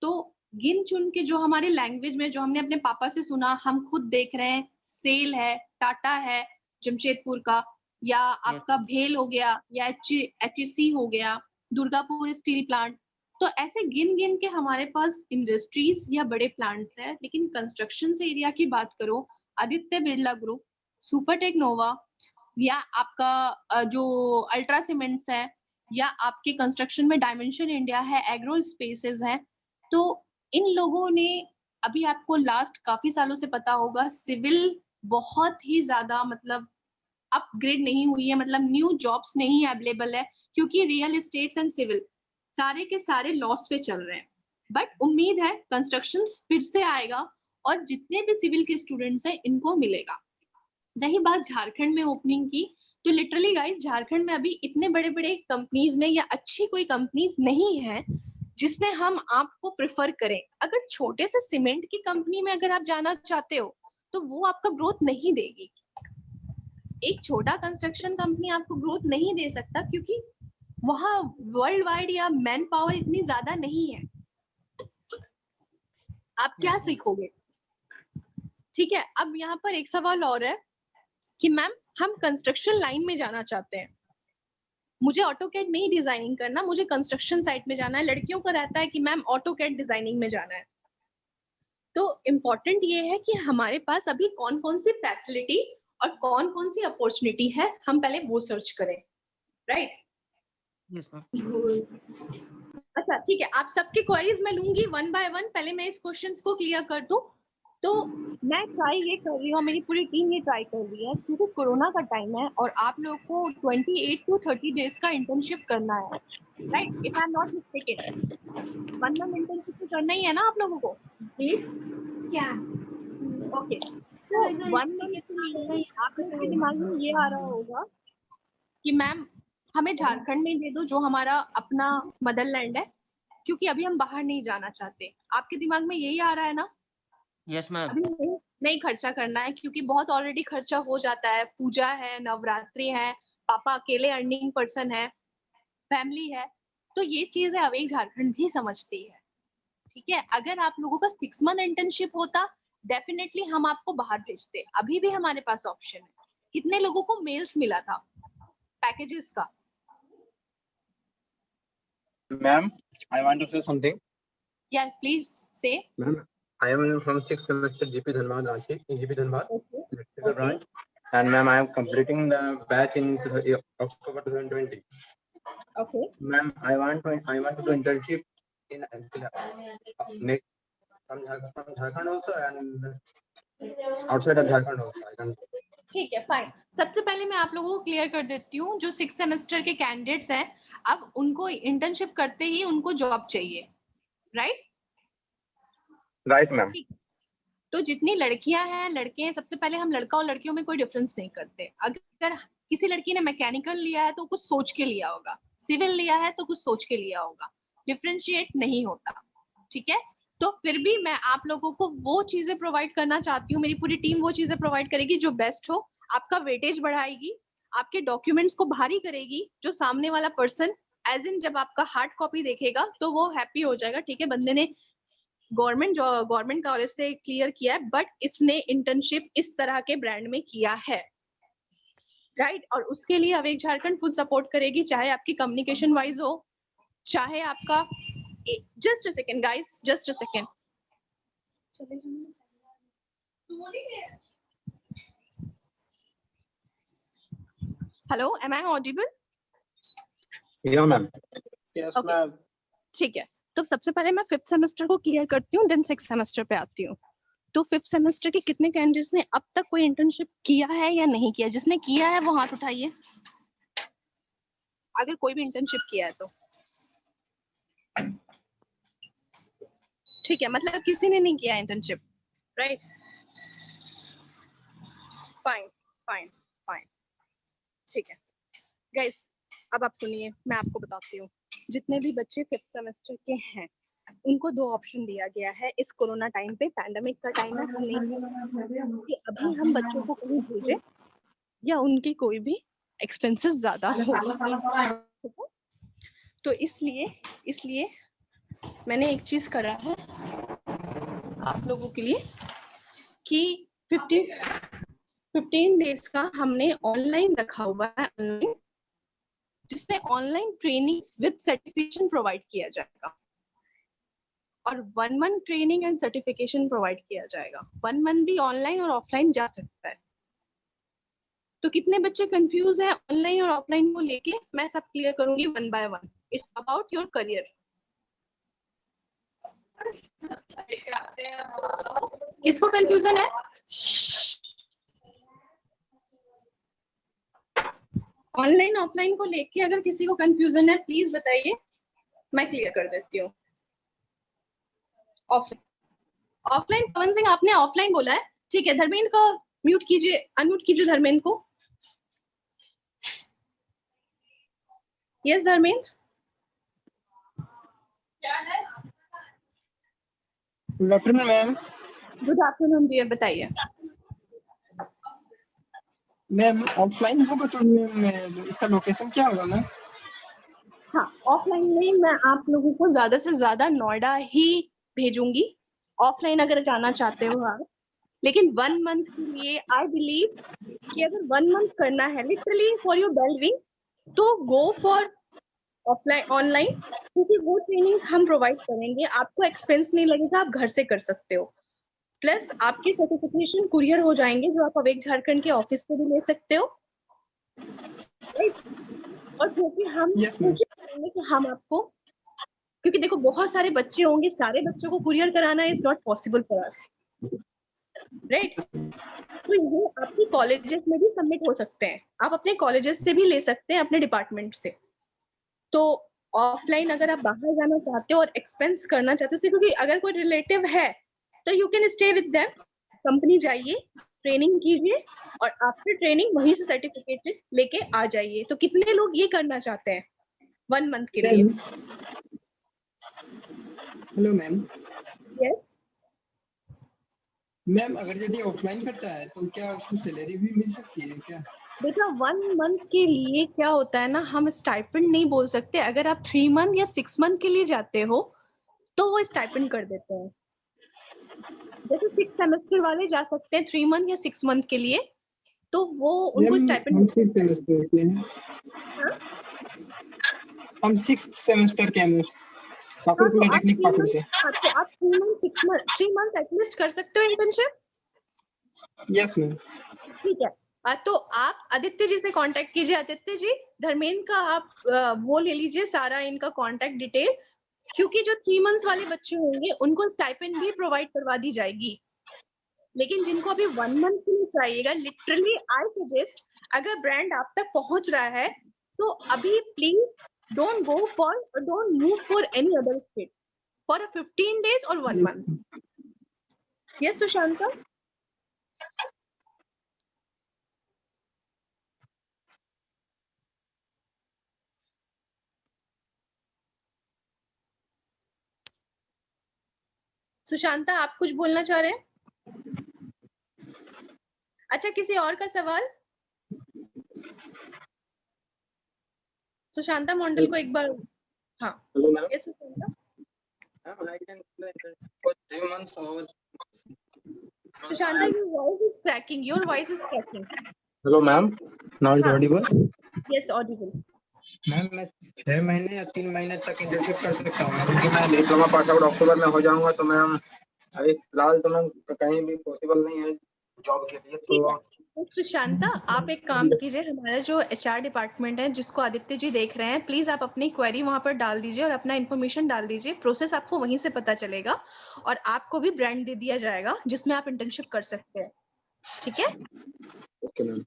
तो गिन चुन के जो हमारे लैंग्वेज में, जो हमने अपने पापा से सुना, हम खुद देख रहे हैं, सेल है, टाटा है जमशेदपुर का, या आपका भेल हो गया, या HEC हो गया, दुर्गापुर स्टील प्लांट. तो ऐसे गिन गिन के हमारे पास इंडस्ट्रीज या बड़े प्लांट्स है. लेकिन कंस्ट्रक्शन से एरिया की बात करो, आदित्य बिरला ग्रुप, सुपरटेक नोवा, या आपका जो अल्ट्रा सीमेंट्स है, या आपके कंस्ट्रक्शन में डायमेंशन इंडिया है, एग्रो स्पेसेस है. तो इन लोगों ने, अभी आपको लास्ट काफी सालों से पता होगा, सिविल बहुत ही ज्यादा मतलब अपग्रेड नहीं हुई है, मतलब न्यू जॉब्स नहीं अवेलेबल है, क्योंकि रियल एस्टेट्स एंड सिविल सारे के सारे लॉस पे चल रहे हैं. बट उम्मीद है कंस्ट्रक्शन फिर से आएगा और जितने भी सिविल के स्टूडेंट्स हैं इनको मिलेगा. रही बात झारखंड में ओपनिंग की, तो लिटरली गाइस झारखंड में अभी इतने बड़े बड़े कंपनीज में या अच्छी कोई कंपनीज नहीं है जिसमें हम आपको प्रेफर करें. अगर छोटे से सीमेंट की कंपनी में अगर आप जाना चाहते हो तो वो आपका ग्रोथ नहीं देगी. एक छोटा कंस्ट्रक्शन कंपनी आपको ग्रोथ नहीं दे सकता, क्योंकि वहां वर्ल्ड वाइड या मैन पावर इतनी ज्यादा नहीं है. आप क्या सीखोगे? ठीक है, अब यहाँ पर एक सवाल और है कि मैम हम कंस्ट्रक्शन लाइन में जाना चाहते हैं, मुझे ऑटोकैड नहीं डिजाइनिंग करना, मुझे कंस्ट्रक्शन साइट में जाना है. लड़कियों को रहता है कि मैम ऑटोकैड डिजाइनिंग में जाना है. तो इम्पोर्टेंट ये है कि हमारे पास अभी कौन कौन सी फैसिलिटी और कौन कौन सी अपॉर्चुनिटी है, हम पहले वो सर्च करें. राइट? अच्छा ठीक है, आप सबके क्वेरीज मैं लूंगी वन बाय वन. पहले मैं इस क्वेश्चंस को क्लियर कर दूं. तो मैं ट्राई ये कर रही हूँ, मेरी पूरी टीम ये ट्राई कर रही है, क्योंकि कोरोना का टाइम है और आप लोग को 28 to 30 डेज का इंटर्नशिप करना है. Right? If I am not mistaken, 1 month internship तो करना ही है ना आप लोगों को? क्या? ओके, तो 1 मंथ आप लोग के दिमाग में ये आ रहा होगा कि मैम हमें झारखंड में दे दो, जो हमारा अपना मदरलैंड है, क्योंकि अभी हम बाहर नहीं जाना चाहते. आपके दिमाग में यही आ रहा है ना? Yes ma'am. अभी नहीं खर्चा करना है, क्योंकि बहुत ऑलरेडी खर्चा हो जाता है. पूजा है, नवरात्रि है, पापा अकेले अर्निंग पर्सन है, फैमिली है. तो ये चीजें अवेक झारखंड भी समझती है. ठीक है, अगर आप लोगों का 6 मंथ इंटर्नशिप होता, डेफिनेटली हम आपको बाहर भेजते. अभी भी हमारे पास ऑप्शन है. कितने लोगों को मेल्स मिला था पैकेजेस का? Ma'am, I want to say something. या प्लीज से. Ma'am, I am from 6th semester GP Dhanbad, Ranchi, GP Dhanbad, electrical branch. And ma'am, I am completing the batch in October 2020. Okay. Ma'am, I want to do internship in next from Jharkhand also and outside of Jharkhand also. I can. ठीक है, फाइन. सबसे पहले मैं आप लोगों को क्लियर कर देती हूँ, जो 6 सेमेस्टर के कैंडिडेट्स हैं, अब उनको इंटर्नशिप करते ही उनको जॉब चाहिए. राइट? Right, ma'am. तो जितनी लड़कियां हैं, लड़के हैं, सबसे पहले हम लड़का और लड़कियों में कोई डिफरेंस नहीं करते. अगर किसी लड़की ने मैकेनिकल लिया है तो कुछ सोच के लिया होगा, सिविल लिया है तो कुछ सोच के लिया होगा, डिफरेंशिएट नहीं होता. ठीक है, तो फिर भी मैं आप लोगों को वो चीजें प्रोवाइड करना चाहती हूँ, मेरी पूरी टीम वो चीजें प्रोवाइड करेगी जो बेस्ट हो, आपका वेटेज बढ़ाएगी, आपके डॉक्यूमेंट्स को भारी करेगी, जो सामने वाला पर्सन एज इन जब आपका हार्ड कॉपी देखेगा तो वो हैप्पी हो जाएगा. ठीक है, बंदे ने गवर्नमेंट कॉलेज से क्लियर किया है, बट इसने इंटर्नशिप इस तरह के ब्रांड में किया है. राइट? और उसके लिए अवेक झारखंड फुल सपोर्ट करेगी, चाहे आपकी कम्युनिकेशन वाइज हो, चाहे आपका. Just a second guys, just a second. Hello, am I audible? Yeah, ma'am. Yes, Okay. ma'am. ठीक है, तो सबसे पहले मैं 5th सेमेस्टर को क्लियर करती हूँ, देन 6th सेमेस्टर पे आती हूँ. तो 5th सेमेस्टर के कितने कैंडिडेट्स ने अब तक कोई इंटर्नशिप किया है या नहीं किया? जिसने किया है वो हाथ उठाइए, अगर कोई भी इंटर्नशिप किया है तो. ठीक है, मतलब किसी ने नहीं किया internship, right? Fine fine fine, ठीक है गाइस, अब आप सुनिए, मैं आपको बताती हूँ। जितने भी बच्चे 5th सेमेस्टर के हैं उनको 2 ऑप्शन दिया गया है इस कोरोना टाइम पे, पैंडेमिक का टाइम है, हम नहीं कि अभी हम बच्चों को कहीं भेजें या उनकी कोई भी एक्सपेंसेस ज्यादा हो। तो इसलिए मैंने एक चीज करा है आप लोगों के लिए कि 15 डेज का हमने ऑनलाइन रखा हुआ है, ऑनलाइन, जिसमें online trainings with certification provide किया जाएगा और 1 month training and certification provide किया जाएगा। 1 मंथ भी ऑनलाइन और ऑफलाइन जा सकता है। तो कितने बच्चे कंफ्यूज हैं ऑनलाइन और ऑफलाइन को लेके, मैं सब क्लियर करूंगी 1 by 1। It's about your career. किसको कंफ्यूजन है? ऑनलाइन ऑफलाइन को लेके अगर किसी को कंफ्यूजन है प्लीज बताइए, मैं क्लियर कर देती हूँ। ऑफलाइन, पवन सिंह आपने ऑफलाइन बोला है, ठीक है। धर्मेंद्र को म्यूट कीजिए, अनम्यूट कीजिए धर्मेंद्र को। Yes Dharmendra, good afternoon ma'am. Good afternoon ji, बताइए। मैम ऑफलाइन होगा तो मैम इसका लोकेशन क्या होगा मैम? हाँ, ऑफलाइन में मैं आप लोगों को ज्यादा से ज्यादा नोएडा ही भेजूंगी, ऑफलाइन अगर जाना चाहते हो आप। लेकिन 1 मंथ के लिए आई बिलीव कि अगर 1 मंथ करना है लिटरली फॉर योर वेलबींग, तो गो फॉर ऑफलाइन ऑनलाइन, क्योंकि वो ट्रेनिंग्स हम प्रोवाइड करेंगे, आपको एक्सपेंस नहीं लगेगा, आप घर से कर सकते हो। प्लस आपके सर्टिफिकेशन कुरियर हो जाएंगे जो आप अवेक झारखंड के ऑफिस से भी ले सकते हो, राइट? और जो कि हम कोशिश करेंगे कि हम आपको, क्योंकि देखो बहुत सारे बच्चे होंगे, सारे बच्चों को कुरियर कराना is not possible for us, right? तो ये आपके कॉलेजेस में भी सबमिट हो सकते हैं, आप अपने कॉलेजेस से भी ले सकते हैं, अपने डिपार्टमेंट से। तो ऑफलाइन अगर आप बाहर जाना चाहते हो और एक्सपेंस करना चाहते हो, क्योंकि अगर कोई रिलेटिव है तो you can stay with them, company जाइए, ट्रेनिंग कीजिए और आफ्टर ट्रेनिंग वहीं से सर्टिफिकेट लेके आ जाइए। तो कितने लोग ये करना चाहते हैं 1 मंथ के लिए? Hello ma'am. यस मैम अगर यदि ऑफलाइन करता है तो क्या उसको सैलरी भी मिल सकती है क्या? बेटा 1 मंथ के लिए क्या होता है ना, हम स्टाइपेंड नहीं बोल सकते। अगर आप 3 मंथ या 6 मंथ के लिए जाते हो तो वो स्टाइपेंड कर देते हैं। जैसे 6 सेमेस्टर वाले जा सकते हैं 3 मंथ या 6 मंथ के लिए, तो वो उनको स्टाइपेंड। हम 6 सेमेस्टर के हैं। हम 6 सेमेस्टर के हैं पाकुड़ पॉलिटेक्निक पाकुड़ से। तो आप 3 मंथ एटलीस्ट कर सकते हो इंटर्नशिप। Yes ma'am. ठीक है, तो आप आदित्य जी से कांटेक्ट कीजिए। आदित्य जी, धर्मेंद्र का आप वो ले लीजिए सारा इनका कांटेक्ट डिटेल, क्योंकि जो 3 मंथ्स वाले बच्चे होंगे उनको स्टाइपेंड भी प्रोवाइड करवा दी जाएगी। लेकिन जिनको अभी 1 मंथ के लिए चाहिएगा, लिटरली आई सजेस्ट, अगर ब्रांड आप तक पहुंच रहा है तो अभी please don't go for, don't move for any other state for 15 days और 1 मंथ। यस सुशांता? सुशांता आप कुछ बोलना चाह रहे हैं? अच्छा, किसी और का सवाल? सुशांता मंडल को एक बार, हाँ। Hello ma'am. Yes Sushanta. I can for 3 months or Sushanta, your voice is cracking. Your voice is cracking. Hello ma'am, now is हाँ। ऑडिबल? Yes, audible. मैम मैं 6 महीने या 3 महीने तक इंटर्नशिप कर सकता हूँ क्योंकि मैं डिप्लोमा पास आउट अक्टूबर में हो जाऊंगा। तो मैम अभी फिलहाल तो मैम कहीं भी पॉसिबल नहीं है जॉब के लिए। तो सुशांता आप एक काम कीजिए, हमारा जो HR डिपार्टमेंट है जिसको आदित्य जी देख रहे हैं, प्लीज आप अपनी क्वेरी वहां पर डाल दीजिए और अपना इन्फॉर्मेशन डाल दीजिए। प्रोसेस आपको वहीं से पता चलेगा और आपको भी ब्रांड दे दिया जाएगा जिसमें आप इंटर्नशिप कर सकते हैं। ठीक है? Okay ma'am.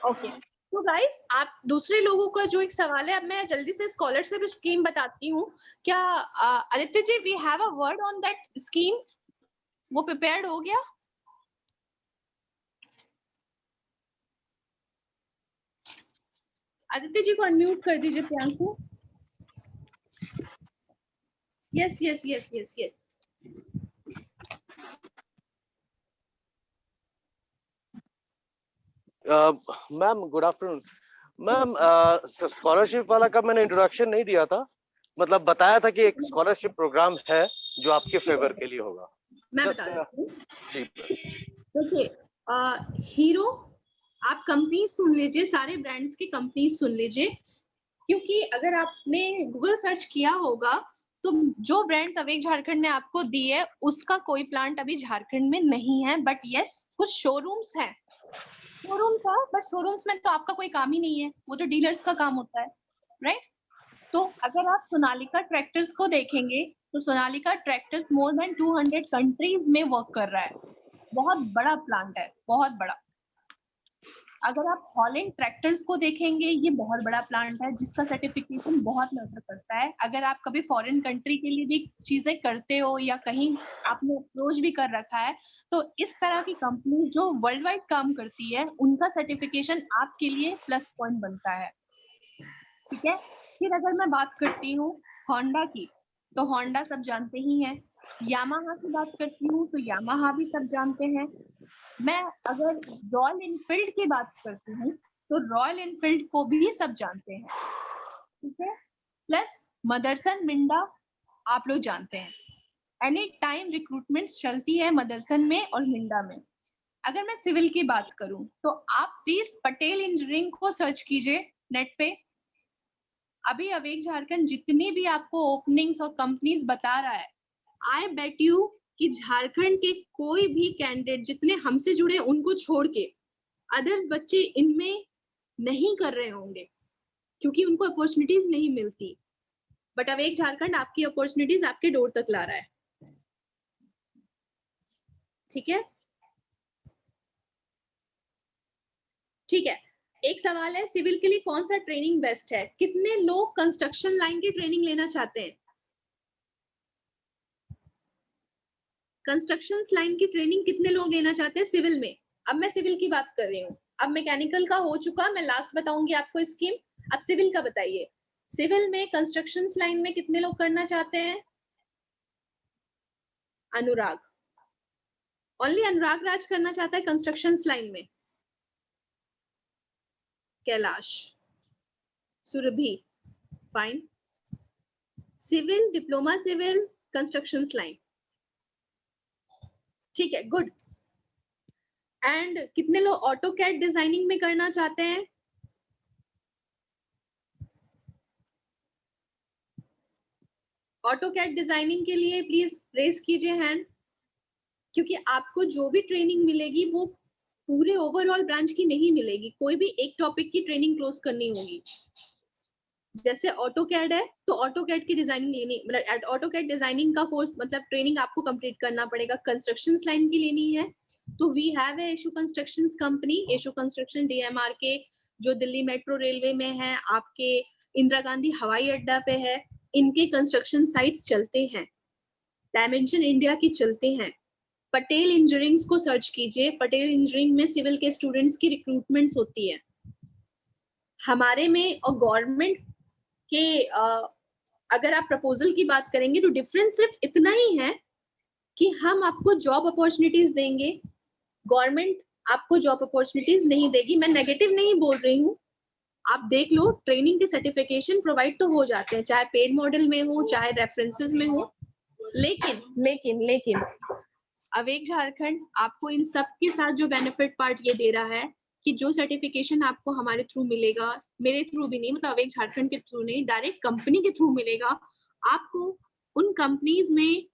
ओके, तो गाइस आप दूसरे लोगों का जो एक सवाल है, अब मैं जल्दी से स्कॉलरशिप स्कीम बताती हूँ। क्या Aditya ji, we have a word on that scheme, वो प्रिपेयर्ड हो गया? आदित्य जी को अनम्यूट कर दीजिए Priyanshu. Yes yes yes yes yes. Ma'am good afternoon. Ma'am scholarship वाला का मैंने इंट्रोडक्शन नहीं दिया था, मतलब बताया था कि एक स्कॉलरशिप प्रोग्राम है जो आपके फेवर के लिए होगा। मैं बता देती हूँ। जी देखिए, हीरो, आप कंपनी सुन लीजिए, सारे ब्रांड्स की कंपनी सुन लीजिए, क्योंकि अगर आपने गूगल सर्च किया होगा तो जो ब्रांड्स अवेक झारखंड ने आपको दी है उसका कोई प्लांट अभी झारखंड में नहीं है, बट यस कुछ शोरूम्स हैं। शोरूम्स है, बट शोरूम्स में तो आपका कोई काम ही नहीं है, वो तो डीलर्स का काम होता है, राइट? तो अगर आप सोनालिका ट्रैक्टर्स को देखेंगे तो Sonalika tractors more than 200 countries में वर्क कर रहा है, बहुत बड़ा प्लांट है, बहुत बड़ा। अगर आप हॉलैंड ट्रैक्टर्स को देखेंगे, ये बहुत बड़ा प्लांट है जिसका सर्टिफिकेशन बहुत मैटर करता है। अगर आप कभी फॉरेन कंट्री के लिए भी चीजें करते हो या कहीं आपने अप्रोच भी कर रखा है, तो इस तरह की कंपनी जो वर्ल्ड वाइड काम करती है उनका सर्टिफिकेशन आपके लिए प्लस पॉइंट बनता है, ठीक है? फिर अगर मैं बात करती हूँ होंडा की, तो होंडा सब जानते ही हैं। यामाहा की बात करती हूँ तो यामाहा भी सब जानते हैं। मैं अगर रॉयल एनफील्ड की बात करती हूँ तो रॉयल एनफील्ड को भी सब जानते हैं, ठीक है? प्लस मदरसन मिंडा आप लोग जानते हैं, एनी टाइम रिक्रूटमेंट्स चलती है मदरसन में और मिंडा में। अगर मैं सिविल की बात करूं तो आप प्लीज पटेल इंजीनियरिंग को सर्च कीजिए नेट पे। अभी अवेक झारखंड जितनी भी आपको ओपनिंग्स और कंपनीज बता रहा है, आई बेट यू कि झारखंड के कोई भी कैंडिडेट जितने हमसे जुड़े उनको छोड़ के अदर्स बच्चे इनमें नहीं कर रहे होंगे, क्योंकि उनको अपॉर्चुनिटीज नहीं मिलती। बट अवेक झारखंड आपकी अपॉर्चुनिटीज आपके डोर तक ला रहा है, ठीक है? ठीक है, एक सवाल है, सिविल के लिए कौन सा ट्रेनिंग बेस्ट है? कितने लोग कंस्ट्रक्शन लाइन की ट्रेनिंग लेना चाहते हैं? कंस्ट्रक्शन लाइन की ट्रेनिंग कितने लोग लेना चाहते हैं सिविल में? अब मैं सिविल की बात कर रही हूँ, अब मैकेनिकल का हो चुका, मैं लास्ट बताऊंगी आपको स्कीम। अब सिविल का बताइए, सिविल में कंस्ट्रक्शन लाइन में कितने लोग करना चाहते हैं? अनुराग, ओनली अनुराग राज करना चाहता है कंस्ट्रक्शन लाइन में। Kailash, Surabhi, fine. Civil, diploma civil, construction line, ठीक है, गुड। एंड कितने लोग ऑटो कैड डिजाइनिंग में करना चाहते हैं? ऑटो कैड डिजाइनिंग के लिए प्लीज रेस कीजिए हैंड, क्योंकि आपको जो भी ट्रेनिंग मिलेगी वो पूरे ओवरऑल ब्रांच की नहीं मिलेगी, कोई भी एक टॉपिक की ट्रेनिंग क्लोज करनी होगी। जैसे ऑटो कैड है तो ऑटो कैड की डिजाइनिंग लेनी, मतलब ऑटो कैड डिजाइनिंग का कोर्स मतलब ट्रेनिंग आपको कंप्लीट करना पड़ेगा। कंस्ट्रक्शन लाइन की लेनी है तो we have a Ashu constructions company, Ashu construction DMR के, जो दिल्ली मेट्रो रेलवे में है, आपके इंदिरा गांधी हवाई अड्डा पे है। इनके कंस्ट्रक्शन साइट्स चलते हैं, डायमेंशन इंडिया की चलते हैं। पटेल इंजीनियरिंग को सर्च कीजिए, पटेल इंजीनियरिंग में सिविल के स्टूडेंट्स की रिक्रूटमेंट्स होती है। हमारे में और गवर्नमेंट के अगर आप प्रपोजल की बात करेंगे तो डिफरेंस सिर्फ इतना ही है कि हम आपको जॉब अपॉर्चुनिटीज देंगे, गवर्नमेंट आपको जॉब अपॉर्चुनिटीज नहीं देगी। मैं नेगेटिव नहीं बोल रही हूँ, आप देख लो, ट्रेनिंग के सर्टिफिकेशन प्रोवाइड तो हो जाते हैं, चाहे पेड मॉडल में हो चाहे रेफरेंसेस में हो। लेकिन लेकिन लेकिन अवेक झारखंड आपको इन सब के साथ जो बेनिफिट पार्ट ये दे रहा है कि जो सर्टिफिकेशन आपको हमारे थ्रू मिलेगा, मेरे थ्रू भी नहीं, मतलब अवेक झारखंड के थ्रू नहीं, डायरेक्ट कंपनी के थ्रू मिलेगा, आपको उन कंपनीज में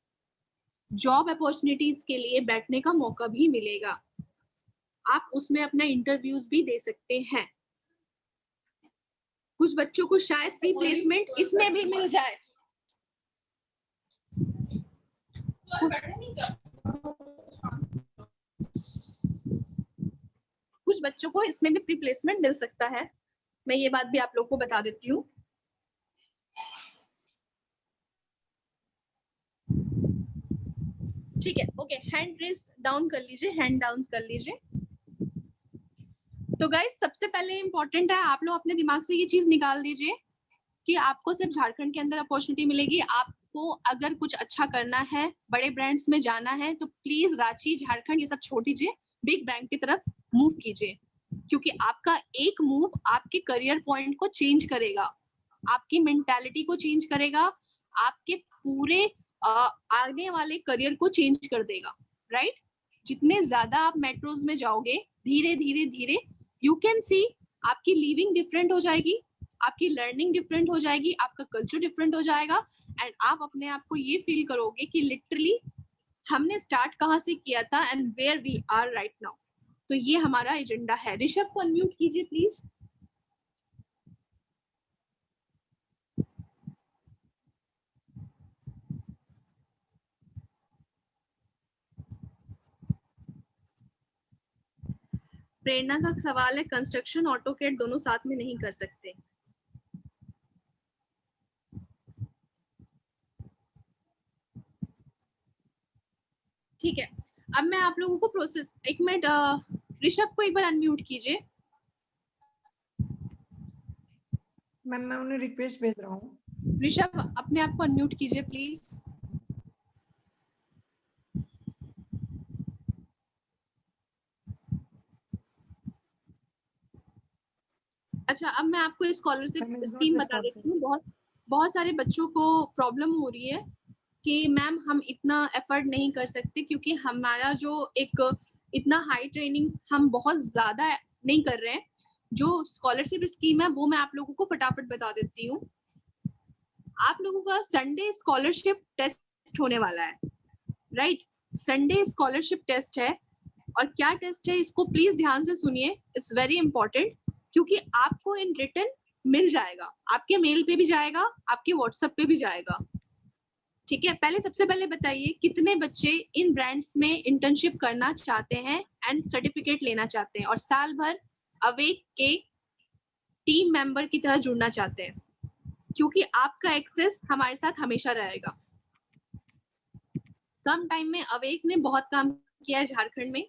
जॉब अपॉर्चुनिटीज के लिए बैठने का मौका भी मिलेगा। आप उसमें अपना इंटरव्यूज भी दे सकते हैं। कुछ बच्चों को शायद प्री प्लेसमेंट इसमें भी मिल जाए, कुछ बच्चों को इसमें भी प्री प्लेसमेंट मिल सकता है। मैं ये बात भी आप लोग को बता देती हूँ। ठीक है, ओके, हैंड रेस डाउन कर लीजिए, हैंड डाउन कर लीजिए। तो गाइस सबसे पहले इम्पोर्टेंट है आप लोग अपने दिमाग से ये चीज निकाल दीजिए कि आपको सिर्फ झारखंड के अंदर अपॉर्चुनिटी मिलेगी। आपको अगर कुछ अच्छा करना है, बड़े ब्रांड्स में जाना है, तो प्लीज रांची, झारखंड ये सब छोड़ दीजिए, बिग ब्रांड की तरफ मूव कीजिए, क्योंकि आपका एक मूव आपके करियर पॉइंट को चेंज करेगा, आपकी मेंटालिटी को चेंज करेगा, आपके पूरे आने वाले करियर को चेंज कर देगा, राइट? जितने ज्यादा आप मेट्रोज में जाओगे, धीरे धीरे धीरे यू कैन सी आपकी लिविंग डिफरेंट हो जाएगी, आपकी लर्निंग डिफरेंट हो जाएगी, आपका कल्चर डिफरेंट हो जाएगा, एंड आप अपने आप को ये फील करोगे कि लिटरली हमने स्टार्ट कहाँ से किया था and where we are right now. तो ये हमारा एजेंडा है। ऋषभ को अनम्यूट कीजिए प्लीज। प्रेरणा का सवाल है, कंस्ट्रक्शन ऑटोकैड दोनों साथ में नहीं कर सकते। ठीक है, अब मैं आप लोगों को प्रोसेस, एक मिनट, ऋषभ को एक बार अनम्यूट कीजिए। मैम मैं उन्हें रिक्वेस्ट भेज रहा हूँ। ऋषभ अपने आप को अनम्यूट कीजिए प्लीज। अच्छा, अब मैं आपको scholarship Ma'am is not scheme बता responsive. देती हूँ। बहुत सारे बच्चों को प्रॉब्लम हो रही है कि मैम हम इतना एफर्ट नहीं कर सकते, क्योंकि हमारा जो एक इतना हाई ट्रेनिंग हम बहुत ज्यादा नहीं कर रहे हैं। जो स्कॉलरशिप स्कीम है वो मैं आप लोगों को फटाफट बता देती हूँ। आप लोगों का संडे स्कॉलरशिप टेस्ट होने वाला है, राइट? संडे स्कॉलरशिप टेस्ट है, और क्या टेस्ट है इसको प्लीज ध्यान से सुनिए, इट्स वेरी इंपॉर्टेंट, क्योंकि आपको इन रिटर्न मिल जाएगा, आपके मेल पे भी जाएगा, आपके व्हाट्सएप पे भी जाएगा। ठीक है, पहले सबसे पहले बताइए कितने बच्चे इन ब्रांड्स में इंटर्नशिप करना चाहते हैं एंड सर्टिफिकेट लेना चाहते हैं और साल भर अवेक के टीम मेंबर की तरह जुड़ना चाहते हैं, क्योंकि आपका एक्सेस हमारे साथ हमेशा रहेगा। कम टाइम में अवेक ने बहुत काम किया है झारखंड में,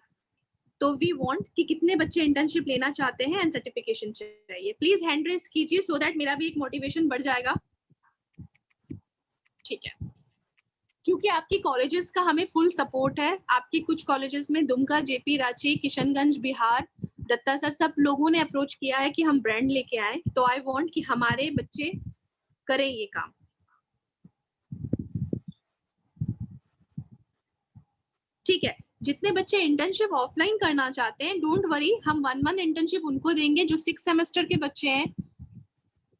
तो वी वांट कि कितने बच्चे इंटर्नशिप लेना चाहते हैं एंड सर्टिफिकेशन चाहिए। प्लीज हैंड रेस कीजिए सो दैट मेरा भी एक मोटिवेशन बढ़ जाएगा। ठीक है, क्योंकि आपकी कॉलेजेस का हमें फुल सपोर्ट है। आपके कुछ कॉलेजेस में दुमका, जेपी, रांची, किशनगंज, बिहार, दत्ता सर, सब लोगों ने अप्रोच किया है कि हम ब्रांड लेके आए, तो आई वांट कि हमारे बच्चे करें ये काम। ठीक है, जितने बच्चे इंटर्नशिप ऑफलाइन करना चाहते हैं, डोंट वरी, हम 1 इंटर्नशिप उनको देंगे जो 6 सेमेस्टर के बच्चे हैं।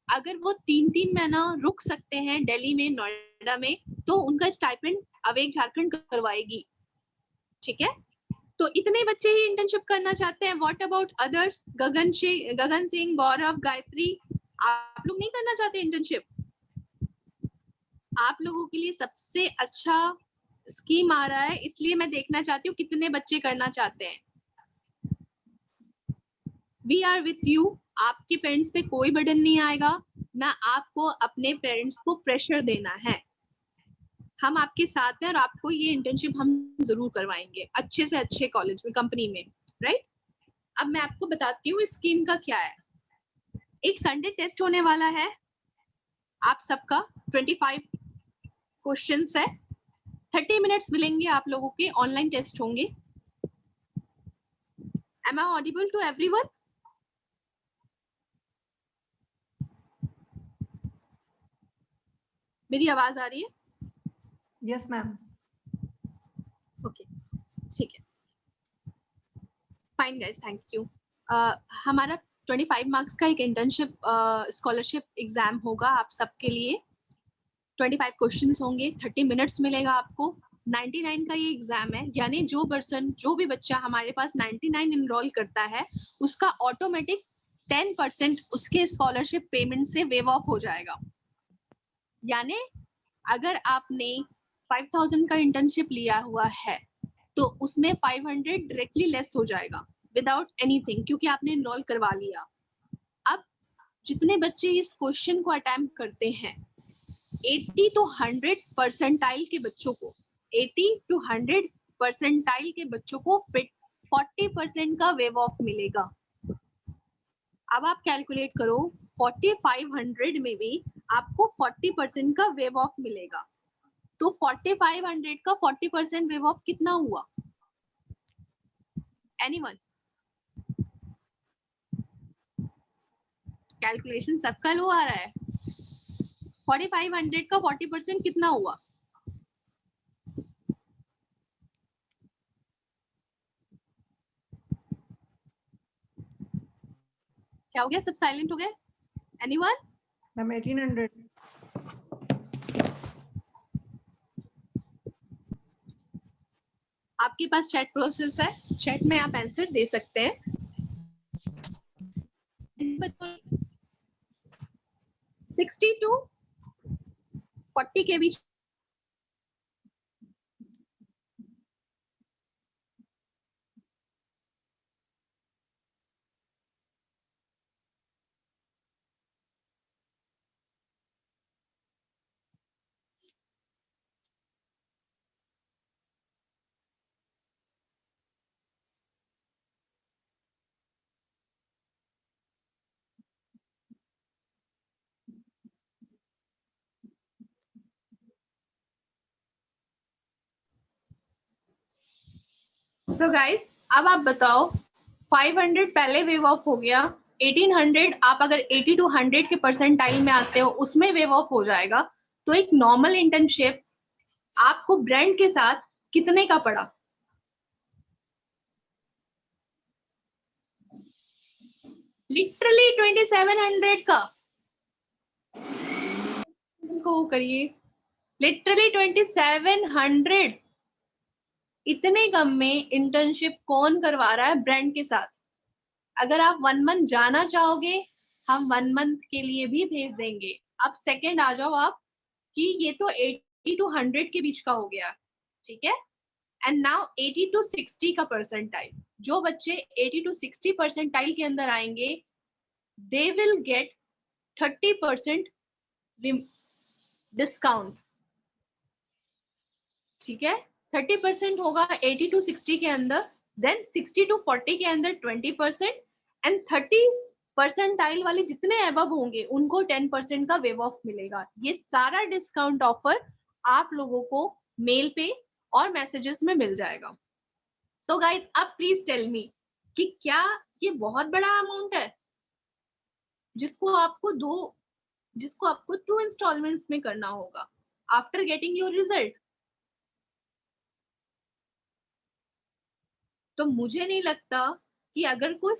अगर वो 3-3 महीना रुक सकते हैं दिल्ली में, नोएडा में, तो उनका स्टाइपेंड अवेक झारखंड करवाएगी। ठीक है, तो इतने बच्चे ही इंटर्नशिप करना चाहते हैं। What about others? Gagan Singh, Gaurav, Gayatri, आप लोग नहीं करना चाहते इंटर्नशिप? आप लोगों के लिए सबसे अच्छा स्कीम आ रहा है, इसलिए मैं देखना चाहती हूँ कितने बच्चे करना चाहते हैं। We are with you. आपके पेरेंट्स पे कोई बर्डन नहीं आएगा, ना आपको अपने पेरेंट्स को प्रेशर देना है। हम आपके साथ हैं और आपको ये इंटर्नशिप हम जरूर करवाएंगे अच्छे से अच्छे कॉलेज में, कंपनी में, राइट? अब मैं आपको बताती हूँ इस स्कीम का क्या है। एक संडे टेस्ट होने वाला है आप सबका, 25 क्वेश्चंस है, 30 मिनट्स मिलेंगे आप लोगों के, ऑनलाइन टेस्ट होंगे। Am I audible to everyone? मेरी आवाज आ रही है? Yes ma'am. ओके, ठीक है, फाइन गाइस, थैंक यू। हमारा 25 मार्क्स का एक इंटर्नशिप स्कॉलरशिप एग्जाम होगा आप सबके लिए। 25 क्वेश्चंस होंगे, 30 मिनट्स मिलेगा आपको। 99 का ये एग्जाम है, यानी जो भी बच्चा हमारे पास 99 इनरोल करता है, उसका ऑटोमेटिक 10% उसके स्कॉलरशिप पेमेंट से वेव ऑफ हो जाएगा। यानी अगर आपने 5000 का इंटर्नशिप लिया हुआ है, तो उसमें 500 डायरेक्टली लेस हो जाएगा विदाउट एनीथिंग, क्योंकि आपने इनरोल करवा लिया। अब जितने बच्चे इस क्वेश्चन को अटेम्प्ट करते हैं 80 to 100 परसेंटाइल के बच्चों को 80 to 100 परसेंटाइल के बच्चों को 40% का वेव ऑफ मिलेगा। अब आप कैलकुलेट करो 4500 में भी आपको 40% का वेव ऑफ मिलेगा, तो 4500 का 40% वेव ऑफ कितना हुआ? एनीवन? कैलकुलेशन सबका लो आ रहा है। 4500 का 40% कितना हुआ? क्या हो गया? सब साइलेंट हो गए? एनीवन? मैम 1800। आपके पास चैट प्रोसेस है, चैट में आप आंसर दे सकते हैं। 60 to 40 के बीच सो गाइस अब आप बताओ 500 पहले वेव ऑफ हो गया, 1800 आप अगर 80 to 100 के परसेंटाइल में आते हो उसमें वेव ऑफ हो जाएगा, तो एक नॉर्मल इंटर्नशिप आपको ब्रांड के साथ कितने का पड़ा? लिटरली 2700 का को करिए, लिटरली 2700। इतने कम में इंटर्नशिप कौन करवा रहा है ब्रांड के साथ? अगर आप 1 मंथ जाना चाहोगे हम 1 मंथ के लिए भी भेज देंगे। अब सेकंड आ जाओ आप कि ये तो 80 to 100 के बीच का हो गया, ठीक है। एंड नाउ 80 to 60 का परसेंटाइल, जो बच्चे 80 to 60 परसेंटाइल के अंदर आएंगे दे विल गेट 30% डिस्काउंट, ठीक है। 30% होगा 80 to 60 के अंदर, देन 60 to 40 के अंदर 20% एंड 30 परसेंटाइल वाले जितने अबव होंगे उनको 10% का वेव ऑफ मिलेगा। ये सारा डिस्काउंट ऑफर आप लोगों को मेल पे और मैसेजेस में मिल जाएगा। सो गाइस अब प्लीज टेल मी कि क्या ये बहुत बड़ा अमाउंट है जिसको आपको 2 इंस्टॉलमेंट्स में करना होगा आफ्टर गेटिंग योर रिजल्ट? तो मुझे नहीं लगता कि अगर कोई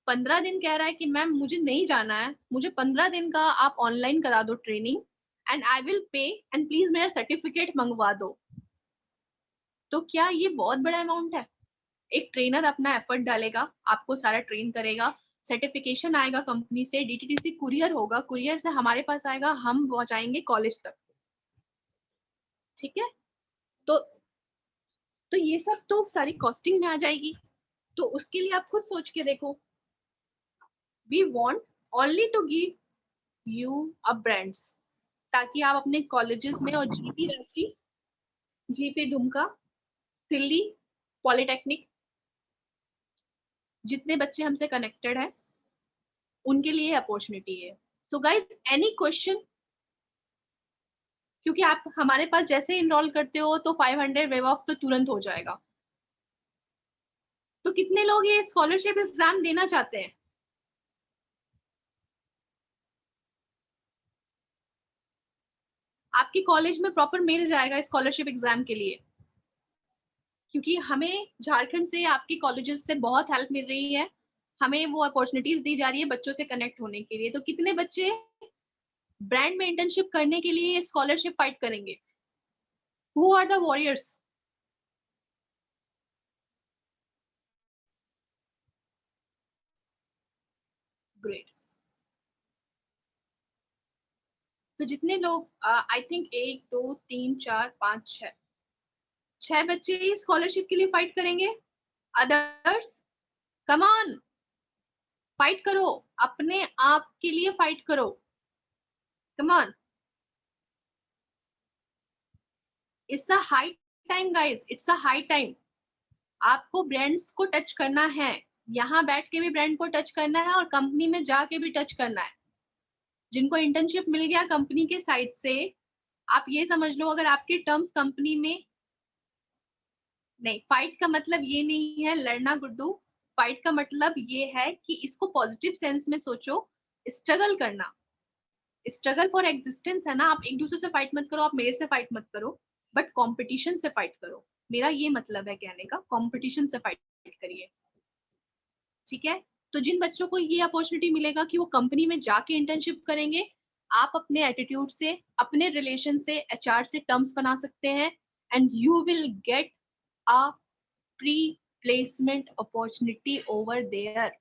15 दिन कह रहा है कि मैम मुझे नहीं जाना है, मुझे 15 दिन का आप ऑनलाइन करा दो training and I will pay and please मेरा सर्टिफिकेट मंगवा दो, तो क्या ये बहुत बड़ा अमाउंट है? एक ट्रेनर अपना एफर्ट डालेगा, आपको सारा ट्रेन करेगा, सर्टिफिकेशन आएगा कंपनी से, डीटीडीसी कुरियर होगा, कुरियर से हमारे पास आएगा, हम पहुंचाएंगे कॉलेज तक, ठीक है। तो ये सब तो सारी कॉस्टिंग में आ जाएगी। तो उसके लिए आप खुद सोच के देखो, we want only to give you a brands, ताकि आप अपने कॉलेजेस में और GP Ranchi, GP Dumka, Silli, polytechnic जितने बच्चे हमसे कनेक्टेड हैं उनके लिए अपॉर्चुनिटी है। So guys any question? क्योंकि आप हमारे पास जैसे इनरोल करते हो तो 500 वेव ऑफ तो तुरंत हो जाएगा। तो कितने लोग ये स्कॉलरशिप एग्जाम देना चाहते हैं? आपके कॉलेज में प्रॉपर मिल जाएगा स्कॉलरशिप एग्जाम के लिए, क्योंकि हमें झारखंड से आपके कॉलेजेस से बहुत हेल्प मिल रही है, हमें वो अपॉर्चुनिटीज दी जा रही है बच्चों से कनेक्ट होने के लिए। तो कितने बच्चे ब्रांड में इंटर्नशिप करने के लिए स्कॉलरशिप फाइट करेंगे? Who are the warriors? Great. तो जितने लोग आई थिंक 1 2 3 4 5 6 बच्चे स्कॉलरशिप के लिए फाइट करेंगे। अदर्स कम ऑन, फाइट करो, अपने आप के लिए फाइट करो, come on, it's a high time guys, it's a high time. आपको ब्रांड्स को टच करना है, यहाँ बैठ के भी ब्रांड को टच करना है और कंपनी में जाके भी टच करना है। जिनको इंटर्नशिप मिल गया कंपनी के साइड से, आप ये समझ लो अगर आपके टर्म्स कंपनी में नहीं, फाइट का मतलब ये नहीं है लड़ना गुड्डू, फाइट का मतलब ये है कि इसको पॉजिटिव सेंस में सोचो, स्ट्रगल करना, स्ट्रगल फॉर एग्जिस्टेंस है ना। आप एक दूसरे से फाइट मत करो, आप मेरे से फाइट मत करो, बट कंपटीशन से फाइट करो। मेरा ये मतलब है कहने का, कंपटीशन से फाइट करिए, ठीक है। तो जिन बच्चों को ये अपॉर्चुनिटी मिलेगा कि वो कंपनी में जाके इंटर्नशिप करेंगे, आप अपने एटीट्यूड से, अपने रिलेशन से, एचआर से टर्म्स बना सकते हैं and you will get a pre placement opportunity over there.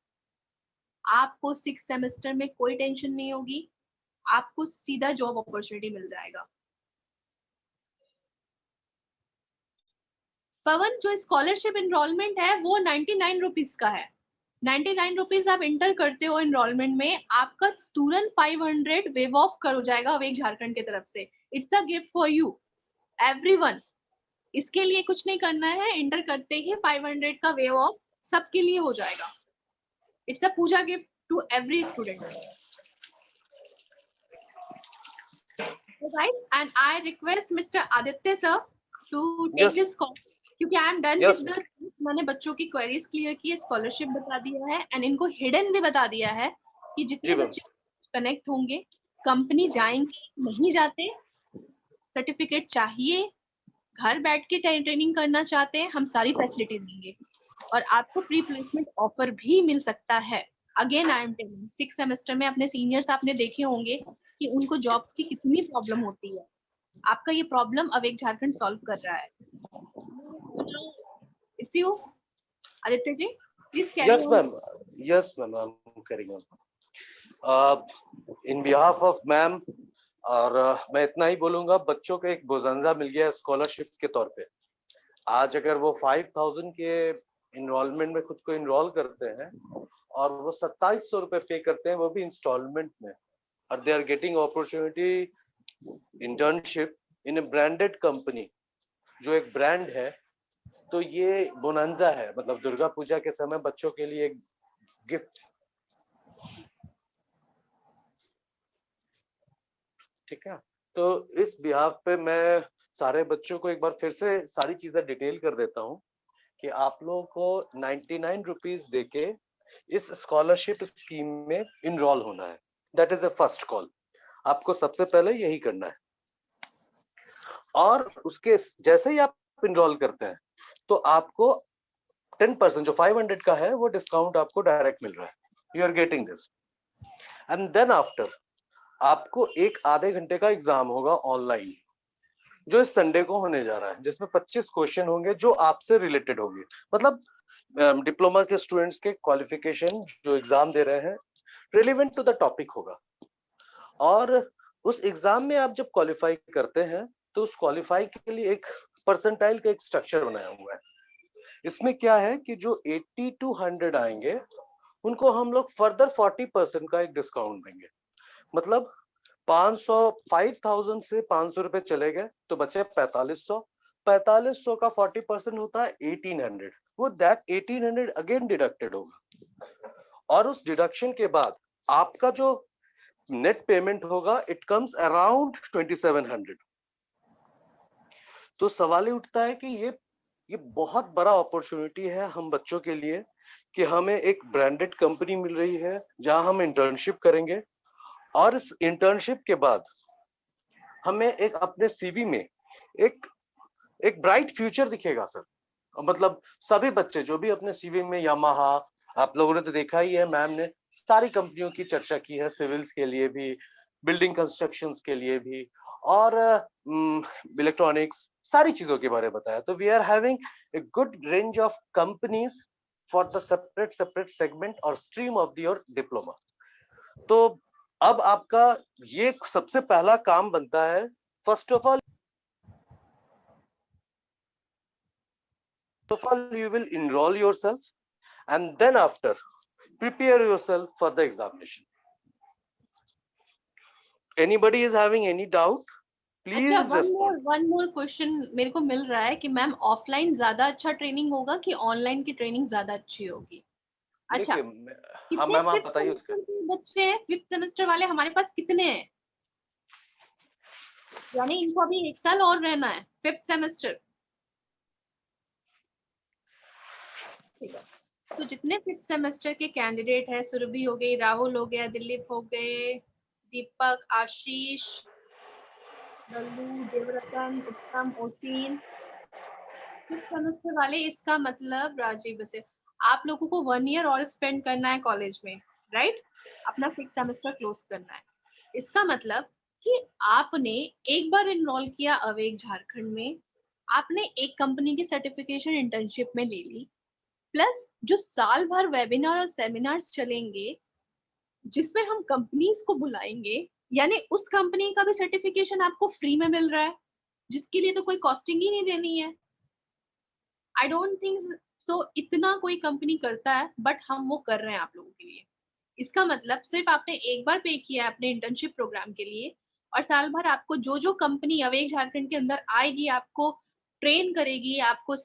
आपको 6 सेमेस्टर में कोई टेंशन नहीं होगी, आपको सीधा जॉब अपॉर्चुनिटी मिल जाएगा। पवन, जो स्कॉलरशिप एनरोलमेंट है वो 99 रुपीज का है। 99 रुपीज आप इंटर करते हो एनरोलमेंट में, आपका तुरंत 500 वेव ऑफ कर हो जाएगा अवेक झारखंड की तरफ से। It's a gift for you everyone. इसके लिए कुछ नहीं करना है, इंटर करते ही 500 का वेव ऑफ सबके लिए हो जाएगा। It's a puja gift to every student. So guys, and I request Mr. Aditya sir to take Yes. this call, क्योंकि I am done Yes, with the, मैंने बच्चों की क्वेरीज क्लियर की है, स्कॉलरशिप बता दिया है एंड इनको हिडन भी बता दिया है कि जितने जी मैम। बच्चे कनेक्ट होंगे कंपनी जाएंगे, नहीं जाते सर्टिफिकेट चाहिए, घर बैठ के ट्रेनिंग करना चाहते हैं, हम सारी फैसिलिटी देंगे और आपको प्री प्लेसमेंट ऑफर भी मिल सकता है। Again I am telling, 6 semester में अपने सीनियर्स आपने देखे होंगे कि उनको जॉब्स की कितनी प्रॉब्लम होती है। आपका ये प्रॉब्लम अवेक झारखंड सॉल्व कर रहा है। It's you Aditya ji, please carry Yes, on. ma'am. Yes, ma'am. I'm carrying on. In behalf of ma'am, और मैं इतना ही बोलूंगा, बच्चों को एक बोझंजा मिल गया स्कॉलरशिप के तौर पे। आज अगर वो 5000 के इनरोलमेंट में खुद को इनरोल करते हैं और वो 2700 रुपए पे करते हैं, वो भी इंस्टॉलमेंट में, और they are getting opportunity internship in a branded company, जो एक ब्रांड है। तो ये बोनंजा है, मतलब दुर्गा पूजा के समय बच्चों के लिए एक गिफ्ट। ठीक है, तो इस बिहाफ पे मैं सारे बच्चों को एक बार फिर से सारी चीजें डिटेल कर देता हूँ कि आप लोगों को 99 रुपीज देके इस स्कॉलरशिप स्कीम में इनरोल होना है। That is a first call, आपको सबसे पहले यही करना है। और उसके जैसे ही आप इनरोल करते हैं तो आपको 10% जो 500 का है वो डिस्काउंट आपको डायरेक्ट मिल रहा है। You are getting this. And then after आपको एक आधे घंटे का एग्जाम होगा ऑनलाइन, जो इस संडे को होने जा रहा है, जिसमें 25 क्वेश्चन होंगे जो आपसे रिलेटेड होंगे। मतलब डिप्लोमा के स्टूडेंट्स के क्वालिफिकेशन जो एग्जाम दे रहे हैं रिलेवेंट टू द टॉपिक होगा। और उस एग्जाम में आप जब क्वालिफाई करते हैं तो उस क्वालिफाई के लिए एक परसेंटाइल का एक स्ट्रक्चर बनाया हुआ है। इसमें क्या है कि जो 80 to 100 आएंगे उनको हम लोग फर्दर 40% का एक डिस्काउंट देंगे। मतलब 5000 से 500 रुपए चले गए तो बचे 4500 का 40% होता है 1800। वो दैट 1800 अगेन डिडक्टेड होगा और उस डिडक्शन के बाद आपका जो नेट पेमेंट होगा इट कम्स अराउंड 2700। तो सवाल ही उठता है कि ये बहुत बड़ा अपॉर्चुनिटी है हम बच्चों के लिए कि हमें एक ब्रांडेड कंपनी मिल रही है जहां हम इंटर्नशिप करेंगे और इस इंटर्नशिप के बाद हमें एक अपने सीवी में एक ब्राइट फ्यूचर दिखेगा सर। मतलब सभी बच्चे जो भी अपने सीवी में यामाहा, आप लोगों ने तो देखा ही है, मैम ने सारी कंपनियों की चर्चा की है, सिविल्स के लिए भी, बिल्डिंग कंस्ट्रक्शंस के लिए भी, और इलेक्ट्रॉनिक्स, सारी चीजों के बारे में बताया। तो we are having a good range of companies for the separate segment और स्ट्रीम ऑफ योर डिप्लोमा। तो अब आपका ये सबसे पहला काम बनता है, first of all you will enroll yourself and then after prepare yourself for the examination. Anybody is having any doubt? Please अच्छा, respond. वन मोर क्वेश्चन मेरे को मिल रहा है कि मैम ऑफलाइन ज्यादा अच्छा ट्रेनिंग होगा कि ऑनलाइन की ट्रेनिंग ज्यादा अच्छी होगी? अच्छा, देखिए, हाँ कितने मैम, आप फिफ्थ बताइए उसका। सेमेस्टर के बच्चे हैं? फिफ्थ सेमेस्टर वाले हमारे पास कितने हैं? यानी इनको अभी 1 साल और रहना है, फिफ्थ सेमेस्टर। ठीक है, तो जितने फिफ्थ सेमेस्टर के कैंडिडेट है, सुरभि हो गई, राहुल हो गया, दिलीप हो गए, दीपक, आशीष, लल्लू, देवरतन, उत्तम, ओसीन, फिफ्थ सेमेस्टर वाले, इसका मतलब राजीव बसे आप लोगों को 1 ईयर और स्पेंड करना है कॉलेज में, राइट? अपना 6 सेमेस्टर क्लोज करना है। इसका मतलब कि आपने एक बार एनरोल किया अवेक झारखंड में, आपने एक कंपनी की सर्टिफिकेशन इंटर्नशिप में ले ली, प्लस जो साल भर वेबिनार और सेमिनार्स चलेंगे जिसमें हम कंपनीज को बुलाएंगे, यानी उस कंपनी का भी सर्टिफिकेशन आपको फ्री में मिल रहा है, जिसके लिए तो कोई कॉस्टिंग ही नहीं देनी है। आई डोंट थिंक सो इतना कोई कंपनी करता है, बट हम वो कर रहे हैं आप लोगों के लिए। इसका मतलब सिर्फ आपने एक बार पे किया है अपने इंटर्नशिप प्रोग्राम के लिए, और साल भर आपको जो जो कंपनी अवेक झारखंड के अंदर आएगी, आपको ट्रेन करेगी, आपको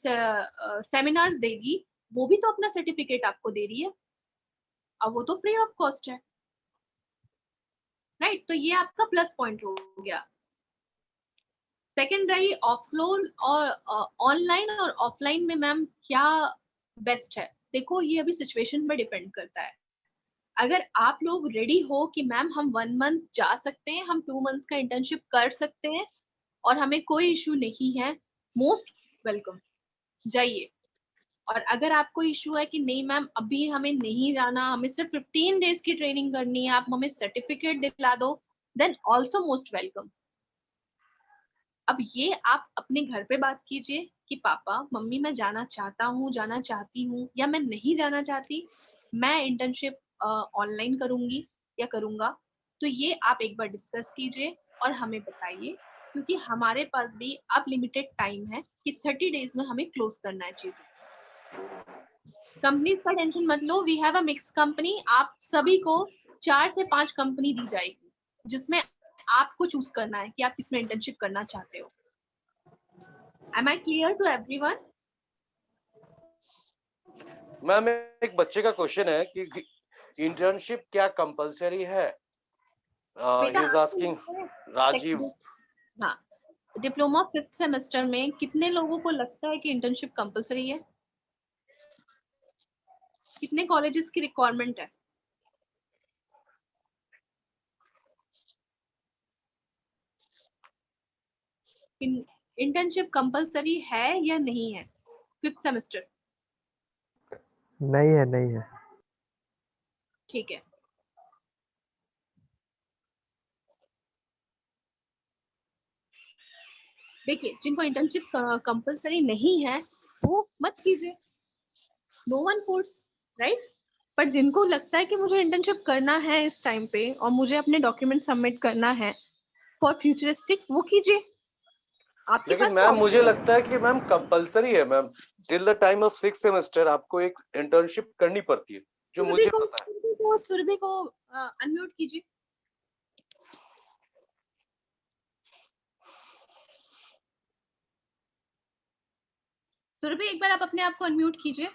सेमिनार्स देगी, वो भी तो अपना सर्टिफिकेट आपको दे रही है। अब वो तो फ्री ऑफ कॉस्ट है, राइट? तो ये आपका प्लस पॉइंट हो गया। सेकेंड रही ऑफलाइन और ऑनलाइन और ऑफलाइन में मैम क्या बेस्ट है? देखो, ये अभी सिचुएशन पर डिपेंड करता है। अगर आप लोग रेडी हो कि मैम हम 1 मंथ जा सकते हैं, हम 2 मंथ्स का इंटर्नशिप कर सकते हैं और हमें कोई इशू नहीं है, मोस्ट वेलकम, जाइए। और अगर आपको इशू है कि नहीं मैम अभी हमें नहीं जाना, हमें सिर्फ 15 डेज की ट्रेनिंग करनी है, आप हमें सर्टिफिकेट दिला दो, देन ऑल्सो मोस्ट वेलकम। अब ये आप अपने घर पे बात कीजिए कि पापा मम्मी मैं जाना चाहता हूँ, जाना चाहती हूँ, या मैं नहीं जाना चाहती, मैं इंटर्नशिप ऑनलाइन करूंगी या करूंगा। तो ये आप एक बार डिस्कस कीजिए और हमें बताइए, क्योंकि हमारे पास भी अब लिमिटेड टाइम है कि 30 डेज में हमें क्लोज करना है चीजें। कंपनीज का टेंशन मत लो, we have a mix company. आप सभी को 4 से 5 कंपनी दी जाएगी, जिसमें आपको चूज करना है कि आप किसमें इंटर्नशिप करना चाहते हो। Am I clear to everyone? Ma'am, एक बच्चे का क्वेश्चन है कि इंटर्नशिप क्या कंपलसरी है? बेटा, ही इज आस्किंग, राजीव। हाँ, डिप्लोमा 5th सेमेस्टर में कितने लोगों को लगता है कि इंटर्नशिप कंपलसरी है? कितने कॉलेजेस की रिक्वायरमेंट है? इंटर्नशिप कंपलसरी है या नहीं है 5th सेमेस्टर? नहीं है, नहीं है। ठीक है, देखिए जिनको इंटर्नशिप कंपलसरी नहीं है वो मत कीजिए, नो वन फोर्स, राइट? पर जिनको लगता है कि मुझे इंटर्नशिप करना है इस टाइम पे और मुझे अपने डॉक्यूमेंट सबमिट करना है फॉर फ्यूचरिस्टिक, वो कीजिए। आपके लेकिन पास मैम मुझे लगता है कि मैम कंपलसरी है ma'am, till the time of 6th semester आपको एक इंटर्नशिप करनी पड़ती है, जो मुझे पता है। सुरभि को अनम्यूट कीजिए। सुरभि, एक बार आप अपने आप को अनम्यूट कीजिए।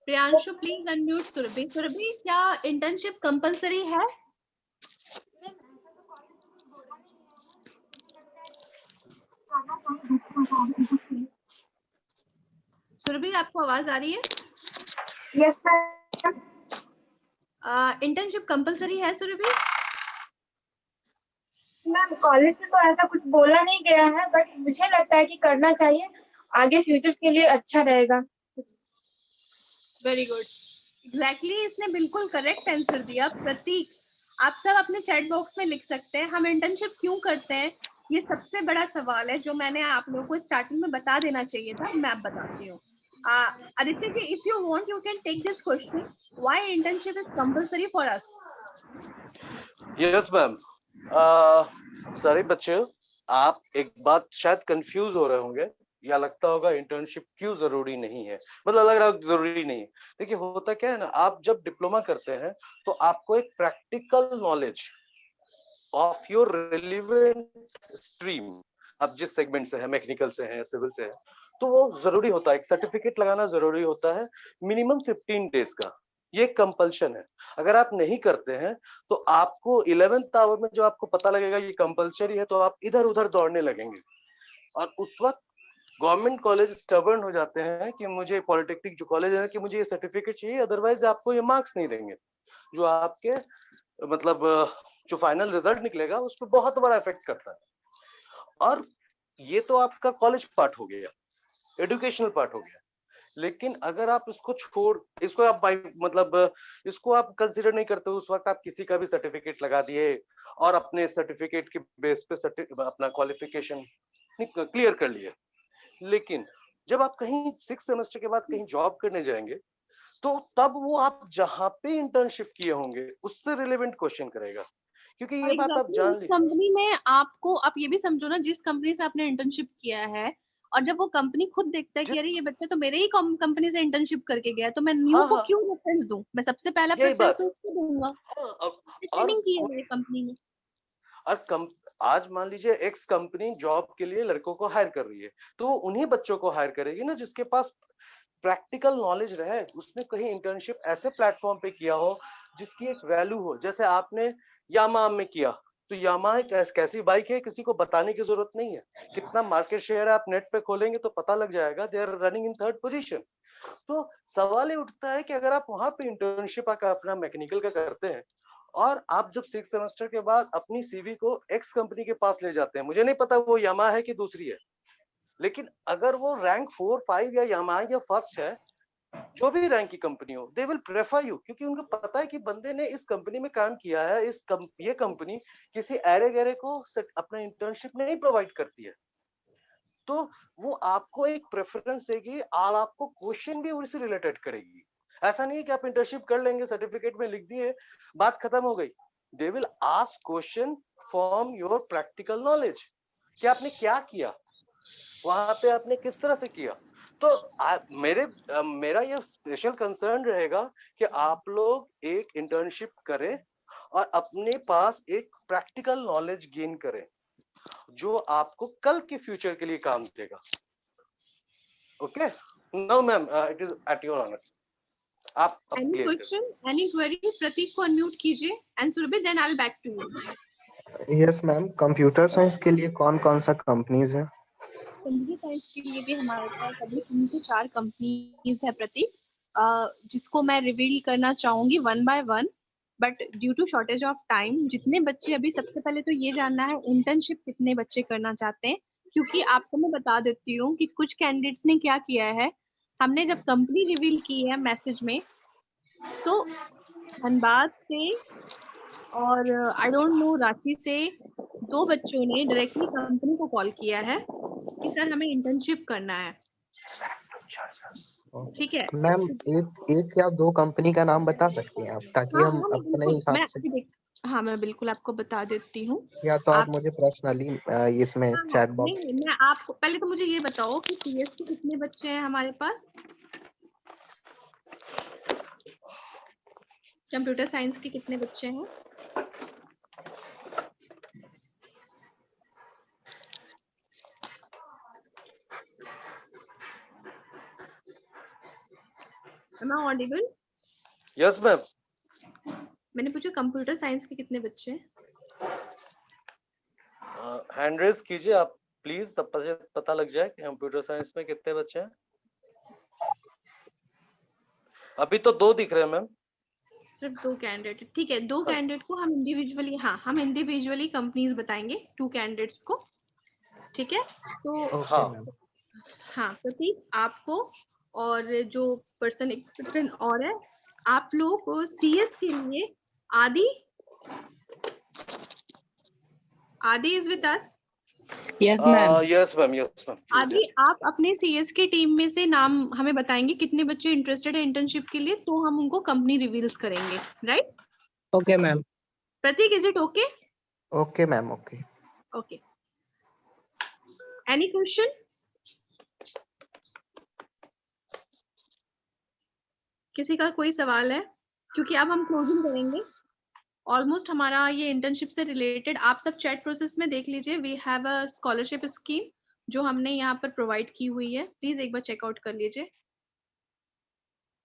Priyanshu please unmute Surabhi. सुरभि, क्या इंटर्नशिप कंपलसरी है? सुरभि, आपको आवाज आ रही है? Yes ma'am. इंटर्नशिप कंपलसरी है सुरभि? मैम, कॉलेज से तो ऐसा कुछ बोला नहीं गया है, बट मुझे लगता है कि करना चाहिए, आगे फ्यूचर्स के लिए अच्छा रहेगा। वेरी गुड, एग्जैक्टली, इसने बिल्कुल करेक्ट आंसर दिया। प्रतीक, आप सब अपने चैट बॉक्स में लिख सकते हैं हम इंटर्नशिप क्यों करते हैं। ये सबसे बड़ा सवाल है जो मैंने आप लोगों को स्टार्टिंग में बता देना चाहिए था, मैं बताती हूँ। Aditya ji, if you want you can take this question, why internship is compulsory for us? Yes ma'am, सारे बच्चे, आप एक बात शायद कंफ्यूज हो रहे होंगे या लगता होगा इंटर्नशिप क्यों जरूरी नहीं है, मतलब लग रहा है जरूरी नहीं है। देखिए होता क्या है ना, आप जब डिप्लोमा करते हैं तो आपको एक practical knowledge of your relevant stream, आप जिस सेगमेंट से है, मैकेनिकल से है, सिविल से है, तो वो जरूरी होता है, एक सर्टिफिकेट लगाना जरूरी होता है मिनिमम 15 डेज का, ये कंपल्शन है। अगर आप नहीं करते हैं तो आपको 11th आवर में जो आपको पता लगेगा ये कंपल्सरी है, तो आप इधर उधर दौड़ने लगेंगे और उस वक्त गवर्नमेंट कॉलेज स्टबर्न हो जाते हैं कि मुझे, पॉलिटेक्निक जो कॉलेज है कि मुझे ये सर्टिफिकेट चाहिए, अदरवाइज आपको ये मार्क्स नहीं देंगे, जो आपके मतलब जो फाइनल रिजल्ट निकलेगा उस पर बहुत बड़ा इफेक्ट करता है। और ये तो आपका कॉलेज पार्ट हो गया, एजुकेशनल पार्ट हो गया, लेकिन अगर आप इसको छोड़, इसको आप मतलब इसको आप कंसीडर नहीं करते, उस वक्त आप किसी का भी सर्टिफिकेट लगा दिए और अपने सर्टिफिकेट के बेस पे अपना क्वालिफिकेशन क्लियर कर लिए। लेकिन जब आप कहीं 6 सेमेस्टर के बाद कहीं जॉब करने जाएंगे तो तब वो आप जहां पे इंटर्नशिप किए होंगे उससे रिलेवेंट क्वेश्चन करेगा, क्योंकि ये बात आप जान लीजिए। कंपनी में आपको, आप ये भी समझो ना, जिस कंपनी से आपने इंटर्नशिप किया है और जब वो कंपनी खुद देखता है कि अरे ये बच्चा तो मेरे ही कंपनी से इंटर्नशिप करके गया है, तो मैं न्यू को क्यों रेफरेंस दूं, मैं सबसे पहला प्रेफरेंस तो उसको दूंगा। ट्रेनिंग की है मेरी कंपनी ने। और आज मान लीजिए एक्स कंपनी जॉब के लिए लड़कों को हायर कर रही है, तो वो उन्हीं बच्चों को हायर करेगी ना जिसके पास प्रैक्टिकल नॉलेज रहे, उसने कहीं इंटर्नशिप ऐसे प्लेटफॉर्म पे किया हो जिसकी एक वैल्यू हो। जैसे आपने यामाहा में किया, तो यामाहा एक कैसी बाइक है किसी को बताने की जरूरत नहीं है, कितना मार्केट शेयर है आप नेट पे खोलेंगे तो पता लग जाएगा, they are running in 3rd position. तो सवाल ये उठता है कि अगर आप वहां पे इंटर्नशिप अपना मैकेनिकल का करते हैं और आप जब 6 सेमेस्टर के बाद अपनी सीवी को एक्स कंपनी के पास ले जाते हैं, मुझे नहीं पता वो यामाहा है कि दूसरी है, लेकिन अगर वो रैंक 4, 5 या यामाहा या फर्स्ट है, जो भी रैंक की कंपनी हो, दे विल प्रेफर यू, क्योंकि उनको पता है कि बंदे ने इस कंपनी में काम किया है, ये कंपनी किसी ऐरे गैरे को अपना इंटर्नशिप नहीं प्रोवाइड करती है, तो वो आपको एक प्रेफरेंस देगी और आपको क्वेश्चन भी उसी रिलेटेड करेगी। ऐसा नहीं है कि आप इंटर्नशिप कर लेंगे, सर्टिफिकेट में लिख दिए, बात खत्म हो गई। They will ask question from your practical knowledge कि आपने क्या किया वहां पे, आपने किस तरह से किया। तो मेरा ये स्पेशल कंसर्न रहेगा कि आप लोग एक इंटर्नशिप करें और अपने पास एक प्रैक्टिकल नॉलेज गेन करें जो आपको कल के फ्यूचर के लिए काम देगा। Okay, no ma'am, it is at your honour. आप any question, any query? Prateek को अनम्यूट कीजिए and Surabhi, then I will back to you. Yes ma'am, computer science के लिए कौन कौन सा कंपनीज है? कंप्यूटर साइंस के लिए भी हमारे पास अभी 3 से 4 कंपनीज है प्रतीक, जिसको मैं रिवील करना चाहूंगी one by one, but due to shortage of time, जितने बच्चे अभी, सबसे पहले तो ये जानना है इंटर्नशिप कितने बच्चे करना चाहते हैं, क्योंकि आपको मैं बता देती हूँ कि कुछ कैंडिडेट्स ने क्या किया है। हमने जब कंपनी रिवील की है मैसेज में, तो धनबाद से और आई डोंट नो रांची से 2 बच्चों ने डायरेक्टली कंपनी को कॉल किया है कि सर हमें इंटर्नशिप करना है। ठीक है मैम, एक या 2 कंपनी का नाम बता सकती हैं आप, ताकि हम अपने हिसाब से। हाँ, मैं बिल्कुल आपको बता देती हूँ। या तो आप मुझे पर्सनली इसमें चैट बॉक्स। नहीं, मैं आपको पहले तो मुझे ये बताओ कि सीएस के कितने बच्चे हैं हमारे पास, कंप्यूटर साइंस के कितने बच्चे हैं? Am I audible? Yes ma'am. मैंने पूछा कंप्यूटर साइंस के कितने बच्चे हैं? हैंड रेज कीजिए आप प्लीज, तब पता लग जाए कि कंप्यूटर साइंस में कितने बच्चे हैं। अभी तो 2 दिख रहे हैं मैम। सिर्फ 2 कैंडिडेट, ठीक है। 2 कैंडिडेट को हम इंडिविजुअली, हम इंडिविजुअली कंपनीज बताएंगे 2 कैंडिडेट्स को, ठीक है? तो हाँ प्रतीक, आपको और जो पर्सन, एक पर्सन और है, आप लोग सीएस के लिए आदि is with us. Yes ma'am, yes ma'am, yes ma'am. आदि, आप अपने सीएस की टीम में से नाम हमें बताएंगे कितने बच्चे इंटरेस्टेड है इंटर्नशिप के लिए, तो हम उनको कंपनी रिवील्स करेंगे, right? Okay ma'am. Prateek, is it okay? Okay ma'am, okay. Okay, any question? किसी का कोई सवाल है? क्योंकि अब हम क्लोजिंग करेंगे। ऑलमोस्ट हमारा ये इंटर्नशिप से रिलेटेड आप सब चैट प्रोसेस में देख लीजिए। We have a scholarship scheme जो हमने यहाँ पर प्रोवाइड की हुई है, प्लीज एक बार चेकआउट कर लीजिए।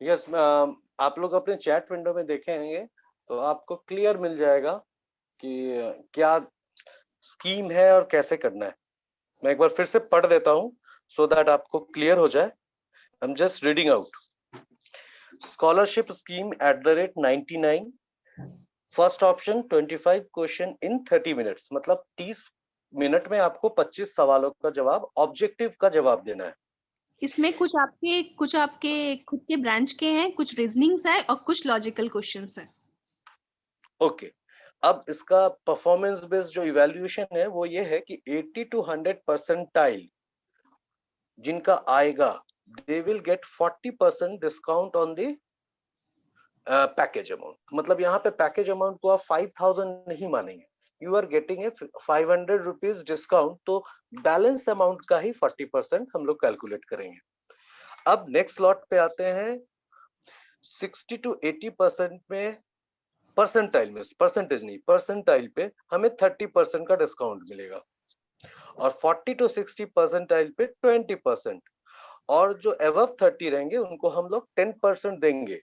यस, आप लोग अपने चैट विंडो में देखेंगे तो आपको क्लियर मिल जाएगा कि क्या स्कीम है और कैसे करना है। मैं एक बार फिर से पढ़ देता हूँ सो दैट आपको क्लियर हो जाए। I am just reading out. Scholarship scheme @99। First option 25 question in 30 minutes, मतलब 30 मिनट में आपको 25 सवालों का जवाब, ऑब्जेक्टिव का जवाब देना है। इसमें कुछ आपके खुद के ब्रांच के हैं, कुछ रीजनिंग्स है और कुछ लॉजिकल क्वेश्चंस है। ओके, अब इसका परफॉर्मेंस बेस्ड जो इवैल्यूएशन है वो ये है कि 80 to 100 परसेंटाइल जिनका आएगा they will get 40% discount on the package amount. मतलब यहाँ पे पैकेज अमाउंट को आप 5000 नहीं मानेंगे, you are getting a 500 rupees discount, तो बैलेंस अमाउंट का ही 40% हम लोग कैलकुलेट करेंगे। अब नेक्स्ट लॉट पे आते हैं। 60 to 80% में परसेंटाइल में, परसेंटेज नहीं, परसेंटाइल पे हमें 30% का डिस्काउंट मिलेगा और 40 to 60 परसेंटाइल पे 20%, और जो अबव 30 रहेंगे उनको हम लोग 10% देंगे।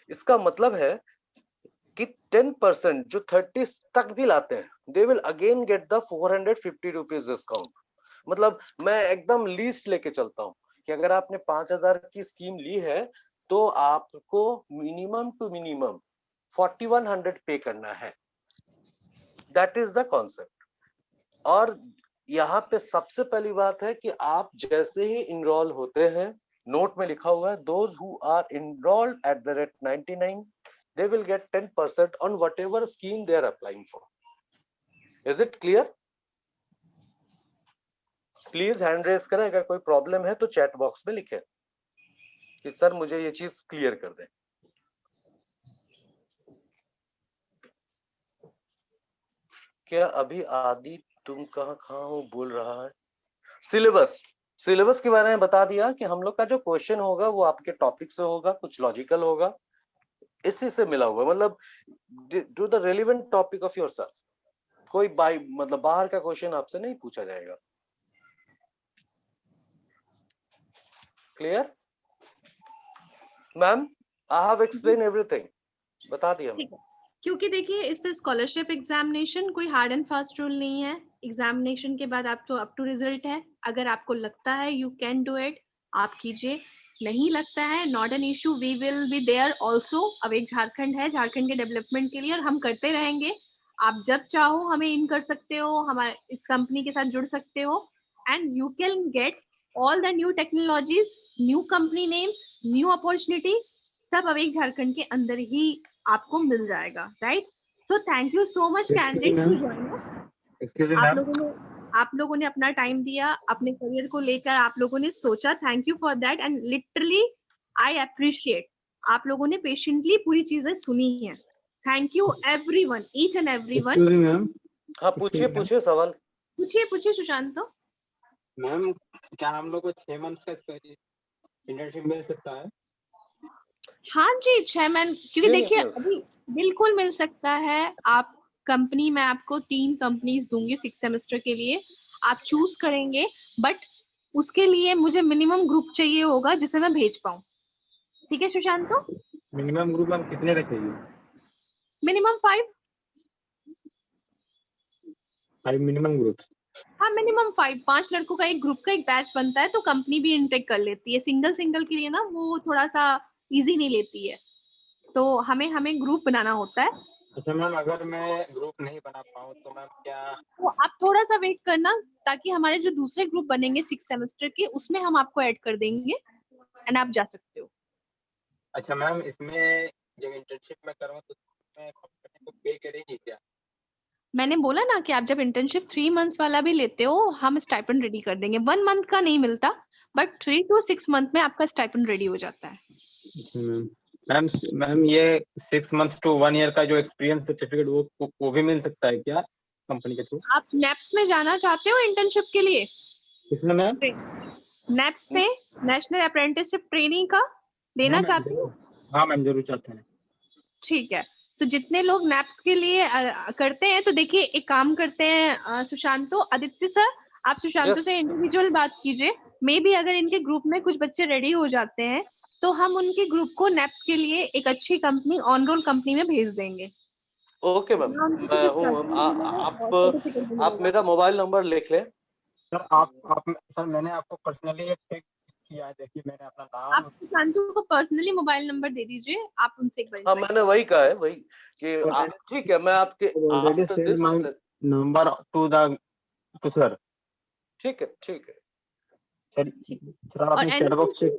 इसका मतलब है कि 10% जो 30 तक भी लाते हैं they will again get the 450 rupees discount. मतलब मैं एकदम लीस्ट लेके चलता हूँ कि अगर आपने 5000 की स्कीम ली है तो आपको मिनिमम टू मिनिमम 4100 पे करना है। That is the concept. और यहाँ पे सबसे पहली बात है कि आप जैसे ही इनरोल होते हैं, नोट में लिखा हुआ है those who are enrolled at the rate 99 they will get 10% on whatever scheme they are applying for. Is it clear? Please hand raise करें अगर कोई प्रॉब्लम है तो चैट बॉक्स में लिखें कि सर मुझे ये चीज क्लियर कर दें। क्या अभी आदि तुम कहाँ हो बोल रहा है? सिलेबस के बारे में बता दिया कि हम लोग का जो क्वेश्चन होगा वो आपके टॉपिक से होगा, कुछ लॉजिकल होगा, इसी से मिला हुआ, मतलब to the relevant topic of yourself. कोई मतलब बाहर का क्वेश्चन आपसे नहीं पूछा जाएगा। Clear ma'am? I have explain everything, बता दिया। क्योंकि देखिए इससे स्कॉलरशिप एग्जामिनेशन कोई हार्ड एंड फास्ट रूल नहीं है। एग्जामिनेशन के बाद आप तो अप टू रिजल्ट है। अगर आपको लगता है यू कैन डू इट, आप कीजिए। नहीं लगता है, not an issue, we will be there also. अब एक झारखंड है, झारखंड के डेवलपमेंट के लिए, और हम करते रहेंगे। आप जब चाहो हमें इन कर सकते हो, हमारे इस कंपनी के साथ जुड़ सकते हो, and you can get all the new technologies, new company names, new opportunity, सब अब एक झारखंड के अंदर ही आपको मिल जाएगा, right? So thank you so much candidates to join us. आप लोगों ने अपना टाइम दिया, अपने करियर को लेकर आप लोगों ने सोचा, thank you for that, and literally I appreciate. आप लोगों ने पेशेंटली पूरी चीजें सुनी है। Thank you everyone, each and everyone. हाँ पूछिए सवाल पूछिए सुशांत। तो मैम क्या हम लोग को 6 मंथ्स का इंटर्नशिप मिल सकता है? हाँ जी, 6 मंथ, क्योंकि देखिए अभी बिल्कुल मिल सकता है। आप कंपनी, मैं आपको 3 कंपनीज दूंगी 6 सेमेस्टर के लिए, आप चूज करेंगे, बट उसके लिए मुझे मिनिमम ग्रुप चाहिए होगा जिसे मैं भेज पाऊँ। ठीक है सुशांत? तो मिनिमम ग्रुप हम कितने का चाहिए? Minimum 5 minimum group. हाँ, मिनिमम 5 लड़कों का एक ग्रुप का एक बैच बनता है, तो कंपनी भी इंटेक कर लेती है। सिंगल के लिए ना वो थोड़ा सा इजी नहीं लेती है, तो हमें ग्रुप बनाना होता है। अच्छा मैम, अगर मैं ग्रुप नहीं बना पाऊँ तो मैम क्या? तो आप थोड़ा सा वेट करना, ताकि हमारे जो दूसरे ग्रुप बनेंगे 6 सेमेस्टर के, उसमें हम आपको ऐड कर देंगे एंड आप जा सकते हो। अच्छा मैम, इसमें जब इंटर्नशिप में करूँ तो मैं कंपनी को पे करेगी क्या? मैंने बोला ना कि आप जब इंटर्नशिप 3 मंथ्स वाला भी लेते हो, हम स्टाइपेंड रेडी कर देंगे। 1 मंथ का नहीं मिलता, बट 3 to 6 मंथ में आपका स्टाइपेंड रेडी हो जाता है। मैम ये 6 months to 1 year का जो एक्सपीरियंस सर्टिफिकेट वो भी मिल सकता है क्या? कंपनी के थ्रू। आप नेप्स में जाना चाहते हो इंटर्नशिप के लिए? किसमें मैम? नेप्स पे, नेशनल अप्रेंटिसशिप ट्रेनिंग का लेना चाहते हो? हाँ मैम, जरूर चाहते हैं। ठीक है, तो जितने लोग नैप्स के लिए करते हैं, तो देखिए एक काम करते हैं सुशांतो, आदित्य सर, आप सुशांतो से इंडिविजुअल बात कीजिए। मे बी अगर इनके ग्रुप में कुछ बच्चे रेडी हो जाते हैं तो हम उनके ग्रुप को नैप्स के लिए एक अच्छी कंपनी, ऑन रोल कंपनी में भेज देंगे। ओके मैम, मैं हूँ। आप मेरा मोबाइल नंबर लिख लें। सर आप सर मैंने आपको पर्सनली एक टेक्स्ट किया है, देखिए मैंने अपना नाम। आप सुशांतो को पर्सनली मोबाइल नंबर दे दीजिए, आप उनसे एक बार। हाँ, मैंने वही कहा है, वही कि ठीक है, मैं आपके after this number two sir. ठीक है, ठीक है सर आपने चैट बॉक्स चेक।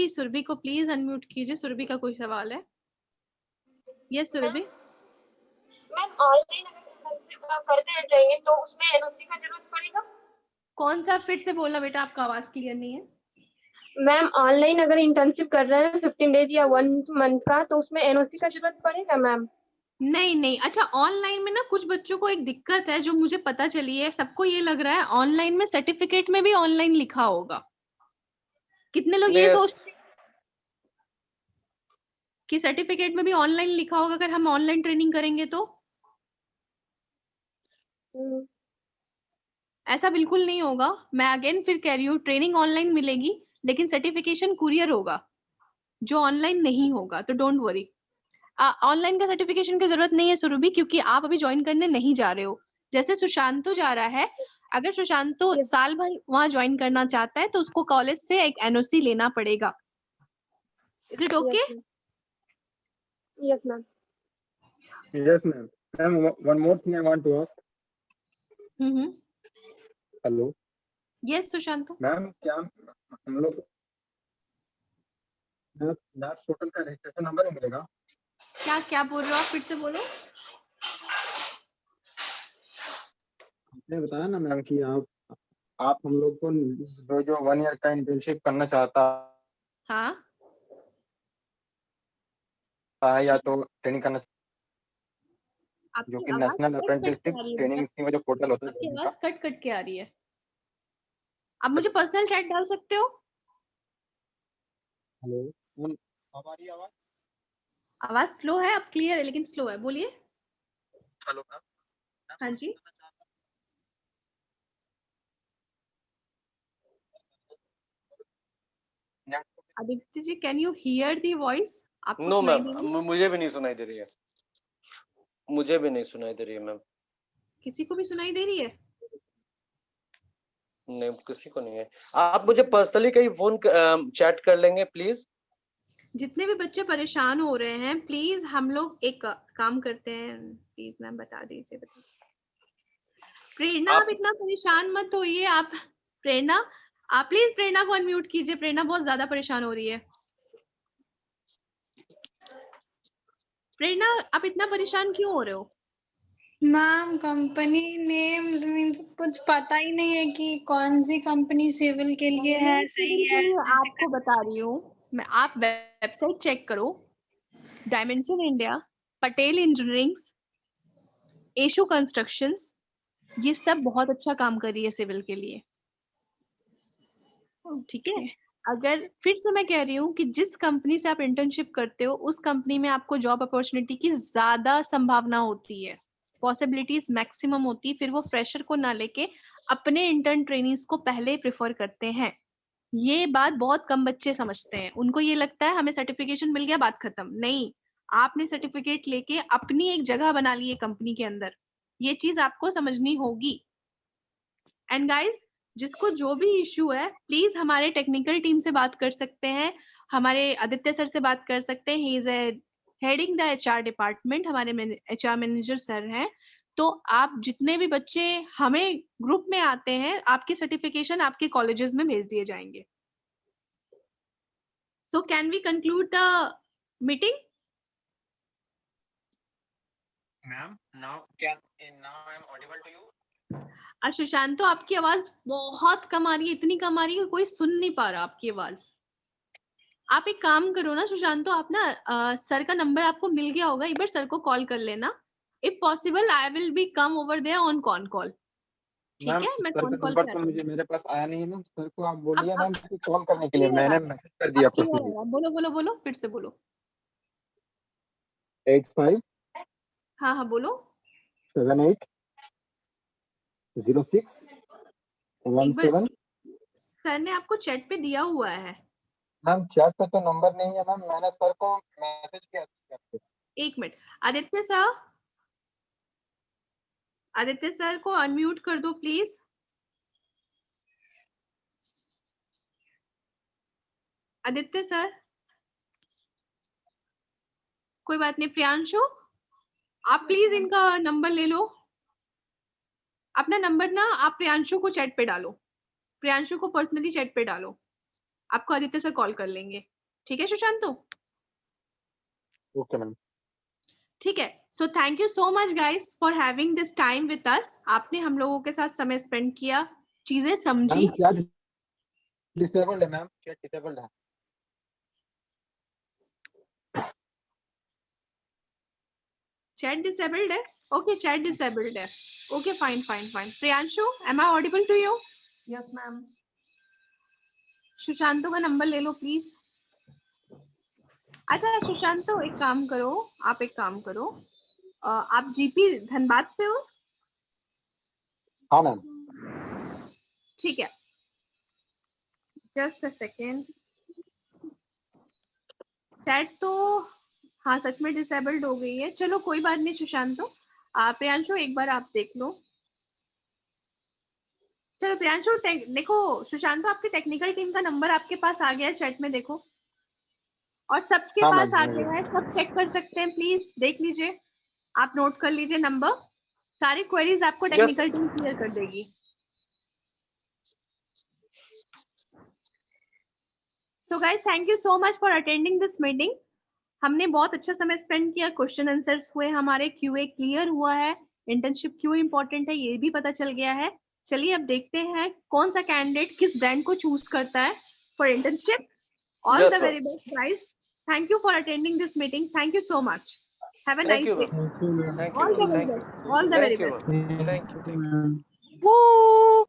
सुरभि को प्लीज अनम्यूट कीजिए। सुरभि का कोई सवाल है? यस सुरभि। मैम ऑनलाइन अगर करते रहेंगे तो उसमें एनओसी का जरूरत पड़ेगा? कौन सा? फिर से बोलना बेटा, आपका आवाज क्लियर नहीं है। मैम ऑनलाइन अगर इंटर्नशिप कर रहे हैं 15 डेज या 1 मंथ का, तो उसमें एनओसी का जरूरत पड़ेगा मैम? नहीं। अच्छा, ऑनलाइन में ना कुछ बच्चों को एक दिक्कत है जो मुझे पता चली है। सबको ये लग रहा है ऑनलाइन में सर्टिफिकेट में भी ऑनलाइन लिखा होगा। कितने लोग ये सोचते हैं कि सर्टिफिकेट में भी ऑनलाइन लिखा होगा अगर हम ऑनलाइन ट्रेनिंग करेंगे तो? ऐसा बिल्कुल नहीं होगा। मैं अगेन फिर कह रही हूँ, ट्रेनिंग ऑनलाइन मिलेगी लेकिन सर्टिफिकेशन कुरियर होगा जो ऑनलाइन नहीं होगा, तो डोंट वरी। ऑनलाइन का सर्टिफिकेशन की जरूरत नहीं है सुरभि, क्योंकि आप अभी ज्वाइन करने नहीं जा रहे हो। जैसे सुशांतो जा रहा है, अगर सुशांतो साल भर वहां ज्वाइन करना चाहता है तो उसको कॉलेज से एक एनओसी लेना पड़ेगा। Is it okay? Yes ma'am. Yes ma'am. Ma'am one more thing I want to ask. Hello. Yes Sushanto. Ma'am क्या हम लोग नैप्स पोर्टल का रजिस्ट्रेशन नंबर मिलेगा? क्या बोल रहे हो आप? फिर से बोलो। आपने बताया ना मैम कि आप हम लोग को जो 1 ईयर का इंटर्नशिप करना चाहता हाँ है या तो ट्रेनिंग करना, जो कि नेशनल अप्रेंटिसशिप ट्रेनिंग स्कीम का जो पोर्टल होता है। आपकी आवाज कट के आ रही है। आप मुझे पर्सनल चैट डाल सकते हो? हेलो, हमारी आवाज आवाज स्लो है, अब क्लियर है लेकिन स्लो है। बोलिए। हेलो। हाँ जी। Aditya ji, can you hear the voice? आपको नो सुनाई मैम, दे रही है? मुझे भी नहीं सुनाई दे रही है। मुझे भी नहीं सुनाई दे रही है मैम। किसी को भी सुनाई दे रही है? नहीं, किसी को नहीं है। आप मुझे पर्सनली कहीं फोन चैट कर लेंगे प्लीज। जितने भी बच्चे परेशान हो रहे हैं, प्लीज हम लोग एक काम करते हैं। प्लीज मैम बता दीजिए। प्रेरणा, आप इतना परेशान मत होइए। आप प्रेरणा, आप प्लीज प्रेरणा को अनम्यूट कीजिए। प्रेरणा बहुत ज्यादा परेशान हो रही है। प्रेरणा, आप इतना परेशान क्यों हो रहे हो? मैम कंपनी नेम्स मीन्स कुछ पता ही नहीं है कि कौन सी कंपनी सिविल के लिए है, सही है। आपको बता रही हूँ मैं, आप वेबसाइट चेक करो। Dimension India, Patel engineering, Ashu constructions, ये सब बहुत अच्छा काम कर रही है सिविल के लिए। ठीक है, अगर फिर से मैं कह रही हूँ कि जिस कंपनी से आप इंटर्नशिप करते हो उस कंपनी में आपको जॉब अपॉर्चुनिटी की ज्यादा संभावना होती है, पॉसिबिलिटीज मैक्सिमम होती है। फिर वो फ्रेशर को ना लेके अपने इंटर्न ट्रेनीज को पहले प्रेफर करते हैं। ये बात बहुत कम बच्चे समझते हैं। उनको ये लगता है हमें सर्टिफिकेशन मिल गया, बात खत्म। नहीं, आपने सर्टिफिकेट लेके अपनी एक जगह बना ली है कंपनी के अंदर। ये चीज आपको समझनी होगी। एंड गाइस, जिसको जो भी इश्यू है, प्लीज हमारे टेक्निकल टीम से बात कर सकते हैं, हमारे आदित्य सर से बात कर सकते हैं। He is heading the HR department, हमारे एचआर मैनेजर सर हैं। तो आप जितने भी बच्चे हमें ग्रुप में आते हैं, आपकी सर्टिफिकेशन आपके कॉलेजेस में भेज दिए जाएंगे। So can we conclude the meeting? Ma'am now I am audible to you? Sushanto, आपकी आवाज बहुत कम आ रही है, इतनी कम आ रही है कोई सुन नहीं पा रहा आपकी आवाज। आप एक काम करो ना सुशांतो, आप ना सर का नंबर आपको मिल गया होगा, एक बार सर को कॉल कर लेना। If possible, I will be come over there on con call. ठीक मैम है, मैं सर कॉन का कॉल नंबर पे तो आती मुझे हूँ। मेरे पास आया नहीं है मैम, सर को आप बोलिए अब मैम कि कॉल करने के लिए, क्लियर मैंने है, मैसेज कर दिया अब क्लियर पर्सनली। है, बोलो बोलो बोलो, फिर से बोलो। 85 हाँ हाँ बोलो। 78 06 एक बार 17। सर ने आपको चैट पे दिया हुआ है। मैम चैट पे तो नंबर नहीं है मैम, मैंने सर को मैसेज किया था। एक minute, Aditya sir, Aditya sir को अनम्यूट कर दो प्लीज। आदित्य सर, कोई बात नहीं। प्रियांशु, आप प्लीज इनका नंबर ले लो। अपना नंबर ना आप प्रियांशु को चैट पे डालो, प्रियांशु को पर्सनली चैट पे डालो, आपको आदित्य सर कॉल कर लेंगे। ठीक है सुशांत? Okay ma'am. ठीक है, सो thank you so much guys for having this time with us. आपने हम लोगों के साथ समय स्पेंड किया, चीजें समझी। मैम चैट डिसेबल्ड है मैम, चैट डिसेबल्ड है। चैट डिसेबल्ड है? ओके, चैट डिसेबल्ड है। Okay fine fine fine. Priyanshu, am I audible to you? Yes ma'am. Sushanto का नंबर ले लो प्लीज। अच्छा सुशांतो, एक काम करो, आप एक काम करो, आप जीपी धनबाद से हो? हाँ मैम। ठीक है, जस्ट अ सेकेंड। चैट तो हाँ सच में डिसेबल्ड हो गई है। चलो कोई बात नहीं सुशांतो। प्रियांशु एक बार आप देख लो। चलो प्रियांशु देखो, सुशांतो आपके टेक्निकल टीम का नंबर आपके पास आ गया है चैट में, देखो। और सबके हाँ पास आ मैम। गया है, सब चेक कर सकते हैं, प्लीज देख लीजिए, आप नोट कर लीजिए नंबर। सारी क्वेरीज आपको टेक्निकल टीम क्लियर कर देगी। So guys, thank you so much for attending this meeting. हमने बहुत अच्छा समय स्पेंड किया, क्वेश्चन आंसर्स हुए हमारे, क्यूए क्लियर हुआ है, इंटर्नशिप क्यों इंपॉर्टेंट है ये भी पता चल गया है। चलिए अब देखते हैं कौन सा कैंडिडेट किस ब्रांड को चूज करता है for internship. All the very best guys. Thank you for attending this meeting. Thank you so much. Have a Thank nice you, day. ma'am. Thank you, all the ma'am. Very Thank you. Best, all the very Thank you, best. ma'am. Thank you. Ma'am. Woo!